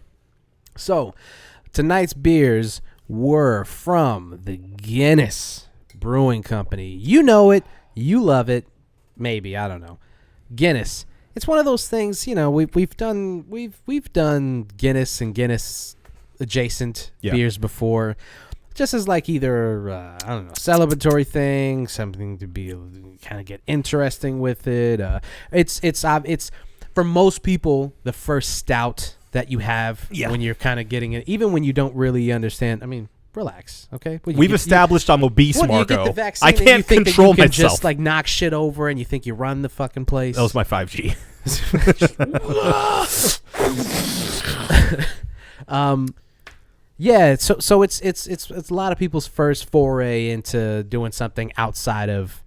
So, tonight's beers were from the Guinness Brewing Company. You know it. You love it. Maybe, I don't know. Guinness. It's one of those things, we've done Guinness and Guinness adjacent beers before. Just as like either I don't know, celebratory thing, something to be kind of get interesting with it. It's for most people the first stout that you have when you're kind of getting it, even when you don't really understand. I mean, relax, okay? We've established I'm obese, You Marco. get the vaccine I and you can't think control that you can myself. just like knock shit over, and you think you run the fucking place. That was my 5G. Yeah, so it's a lot of people's first foray into doing something outside of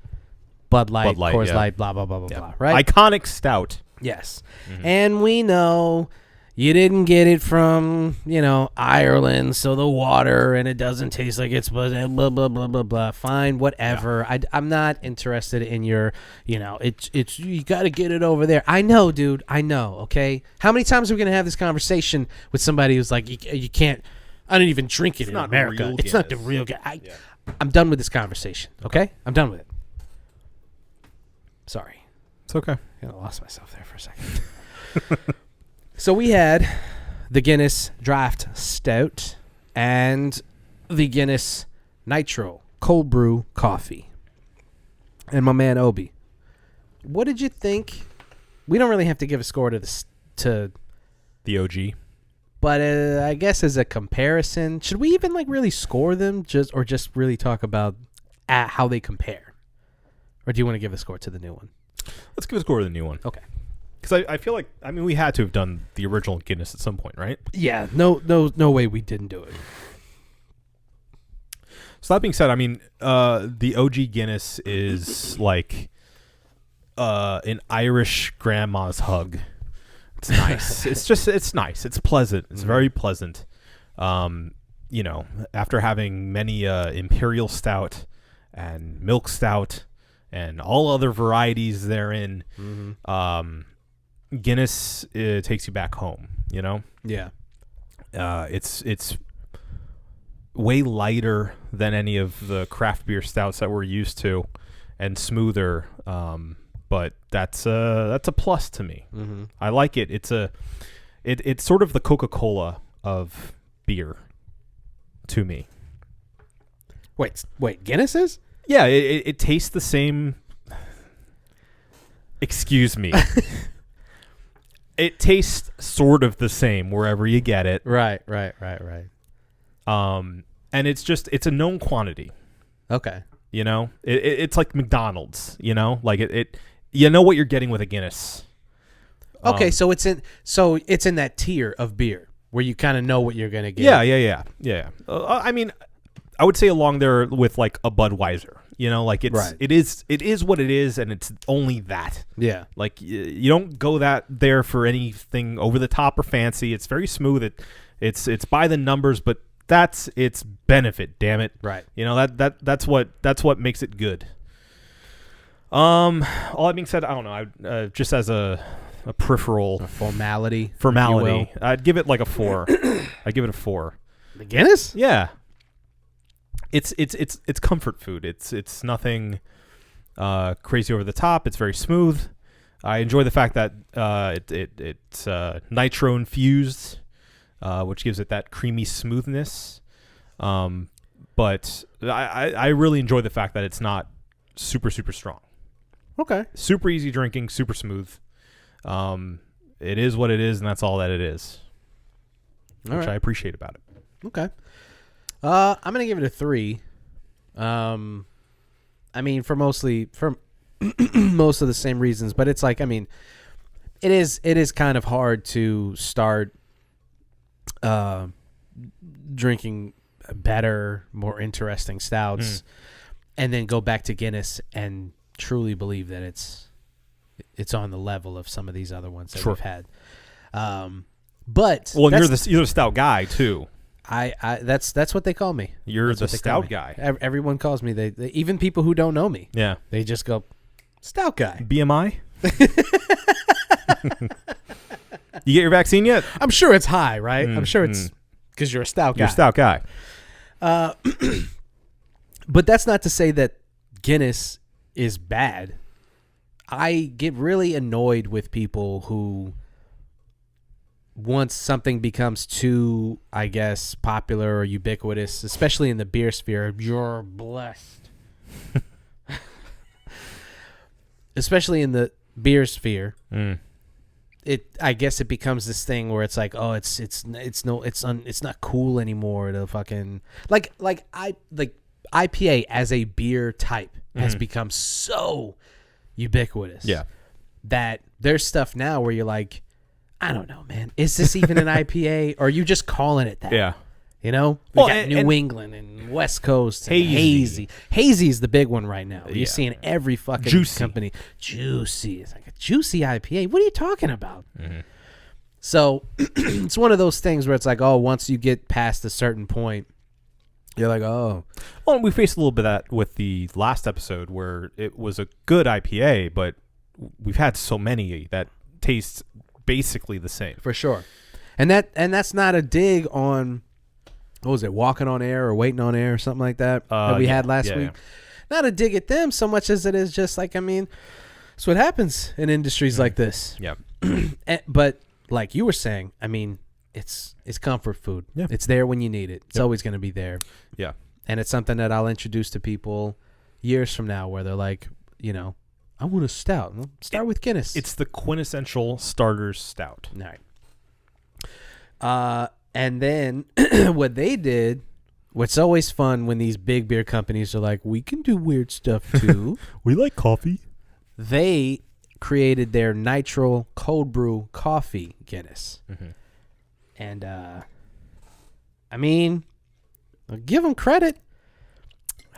Bud Light, Coors Light, blah blah blah blah blah. Right? Iconic stout. Yes, and we know you didn't get it from Ireland, so the water and it doesn't taste like it's blah blah blah blah blah blah. Fine, whatever. Yeah. I'm not interested in your it's you got to get it over there. I know, dude. I know. Okay, how many times are we gonna have this conversation with somebody who's like you can't. I don't even drink it in America. It's not the real guy. I'm done with this conversation. Okay? I'm done with it. Sorry. It's okay. I lost myself there for a second. So we had the Guinness Draft Stout and the Guinness Nitro Cold Brew Coffee. And my man Obi, what did you think? We don't really have to give a score to the OG. But I guess as a comparison, should we even really score them, just really talk about how they compare, or do you want to give a score to the new one? Let's give a score to the new one. Okay. Because I feel like we had to have done the original Guinness at some point, right? Yeah. No way we didn't do it. So that being said, the OG Guinness is like an Irish grandma's hug. It's nice. it's nice. It's pleasant. It's very pleasant. After having many imperial stout and milk stout and all other varieties therein, Guinness takes you back home. Yeah. It's way lighter than any of the craft beer stouts that we're used to, and smoother. But that's a plus to me. Mm-hmm. I like it. It's sort of the Coca-Cola of beer to me. Wait, Guinness is? Yeah, it tastes the same. Excuse me. It tastes sort of the same wherever you get it. Right. And it's a known quantity. Okay. It's like McDonald's. Like it. You know what you're getting with a Guinness. Okay, so it's in that tier of beer where you kind of know what you're gonna get. Yeah. I would say along there with like a Budweiser. You know, like Right. it is what it is, and it's only that. Yeah. Like you don't go there for anything over the top or fancy. It's very smooth. It's by the numbers, but that's its benefit. Damn it. Right. You know that's what makes it good. All that being said, I don't know. Just as a peripheral Formality. if you will. I'd give it like a 4. I'd give it a 4. The Guinness? Yeah. It's comfort food. It's nothing crazy over the top. It's very smooth. I enjoy the fact that it's nitro-infused, which gives it that creamy smoothness. But I really enjoy the fact that it's not super, super strong. Okay. Super easy drinking, super smooth. It is what it is, and that's all that it is, which I appreciate about it. Okay. I'm gonna give it a 3. I mean, for most of the same reasons, but it's like, I mean, it is kind of hard to start drinking better, more interesting stouts, and then go back to Guinness and truly believe that it's on the level of some of these other ones that we've had. But well, you're the stout guy too. I that's what they call me. You're That's the what they call stout me. guy. Everyone calls me. They even people who don't know me. Yeah. They just go, stout guy. BMI? You get your vaccine yet? I'm sure it's high, right? I'm sure it's because you're a stout guy. You're a stout guy. But that's not to say that Guinness is bad. I get really annoyed with people who, once something becomes too, I guess, popular or ubiquitous, especially in the beer sphere, you're blessed. Especially in the beer sphere, I guess it becomes this thing where it's like, oh, it's not cool anymore to fucking like IPA as a beer type has become so ubiquitous. Yeah. That there's stuff now where you're like, I don't know, man. Is this even an IPA, or are you just calling it that? Yeah. You know, we Well, got and- New England and West Coast. And Hazy. Hazy is the big one right now. Yeah. You're seeing every fucking Juicy. company. Juicy. It's like a juicy IPA. What are you talking about? So it's one of those things where it's like, oh, once you get past a certain point, you're like, oh. Well, we faced a little bit of that with the last episode where it was a good IPA, but we've had so many that taste basically the same. For sure. And that's not a dig on, what was it, Walking on Air or Waiting on Air or something like that we had last week. Yeah. Not a dig at them so much as it is just like, I mean, it's what happens in industries like this. Yeah. But like you were saying, I mean, it's comfort food. Yeah. It's there when you need it. It's always going to be there. Yeah. And it's something that I'll introduce to people years from now where they're like, you know, I want a stout. Well, start with Guinness. It's the quintessential starter's stout. All right. And then what they did, what's always fun when these big beer companies are like, we can do weird stuff too. We like coffee. They created their nitro cold brew coffee Guinness. And, I mean, I'll give them credit.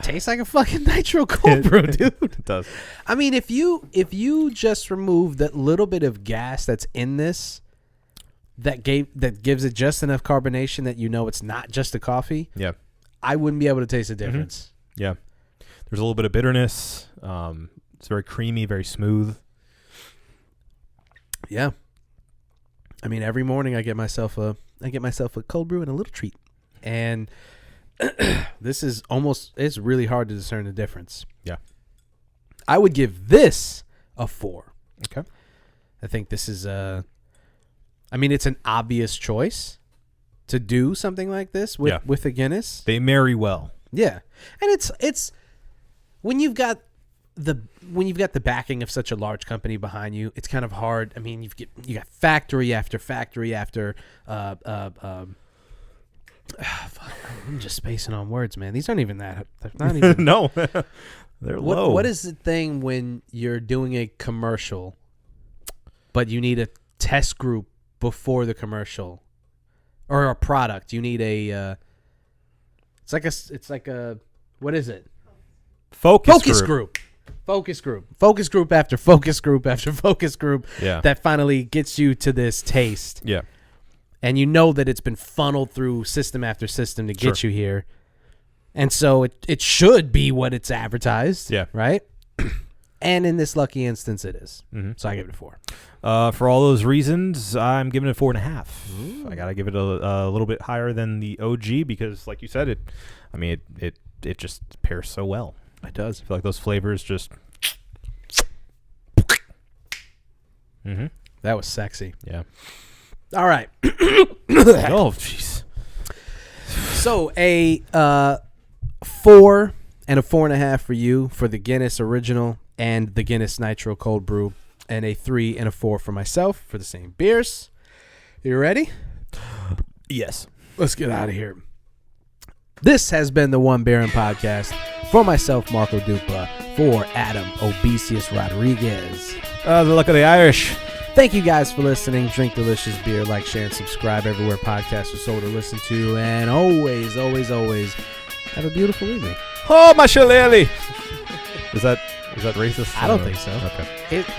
Tastes like a fucking nitro cold brew, dude. It does. I mean, if you just remove that little bit of gas that's in this, that gives it just enough carbonation that you know it's not just a coffee, Yeah. I wouldn't be able to taste the difference. Yeah. There's a little bit of bitterness. It's very creamy, very smooth. Yeah. I mean, every morning I get myself a cold brew and a little treat, and it's really hard to discern the difference. Yeah. I would give this a 4. Okay. I think this is I mean, it's an obvious choice to do something like this with a Guinness. They marry well. Yeah. And it's when you've got the backing of such a large company behind you, it's kind of hard. I mean, you got factory after factory after fuck, I'm just spacing on words, man. These aren't even that. They're not even. No. They're low. What is the thing when you're doing a commercial, but you need a test group before the commercial, or a product? You need a. It's like a. What is it? Focus group. Focus group. Focus group after focus group after focus group. Yeah. That finally gets you to this taste. Yeah. And you know that it's been funneled through system after system to get you here. And so it should be what it's advertised. Yeah. Right? And in this lucky instance, it is. Mm-hmm. So I give it a 4. For all those reasons, I'm giving it a 4.5. I gotta give it a little bit higher than the OG because, like you said, it just pairs so well. It does. I feel like those flavors just. Mm-hmm. That was sexy. Yeah. All right. Oh, jeez. So a 4 and a 4.5 for you for the Guinness Original and the Guinness Nitro Cold Brew, and a 3 and a 4 for myself for the same beers. You ready? Yes. Let's get out of here. This has been the One Baron Podcast. For myself, Marco Dupla. For Adam Obesius Rodriguez. The luck of the Irish. Thank you guys for listening. Drink delicious beer. Like, share, and subscribe everywhere podcasts are sold or listened to. And always, always, always have a beautiful evening. Oh, my shillelagh. Is that racist? I don't think so. Okay.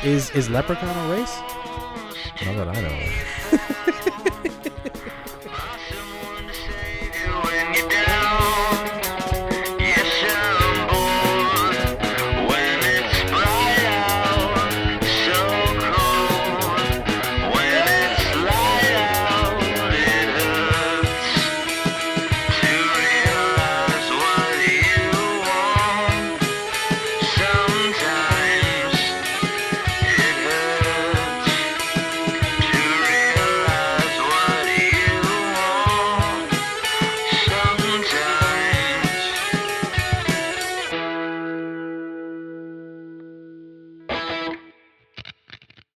Is leprechaun a race? Not that I know of.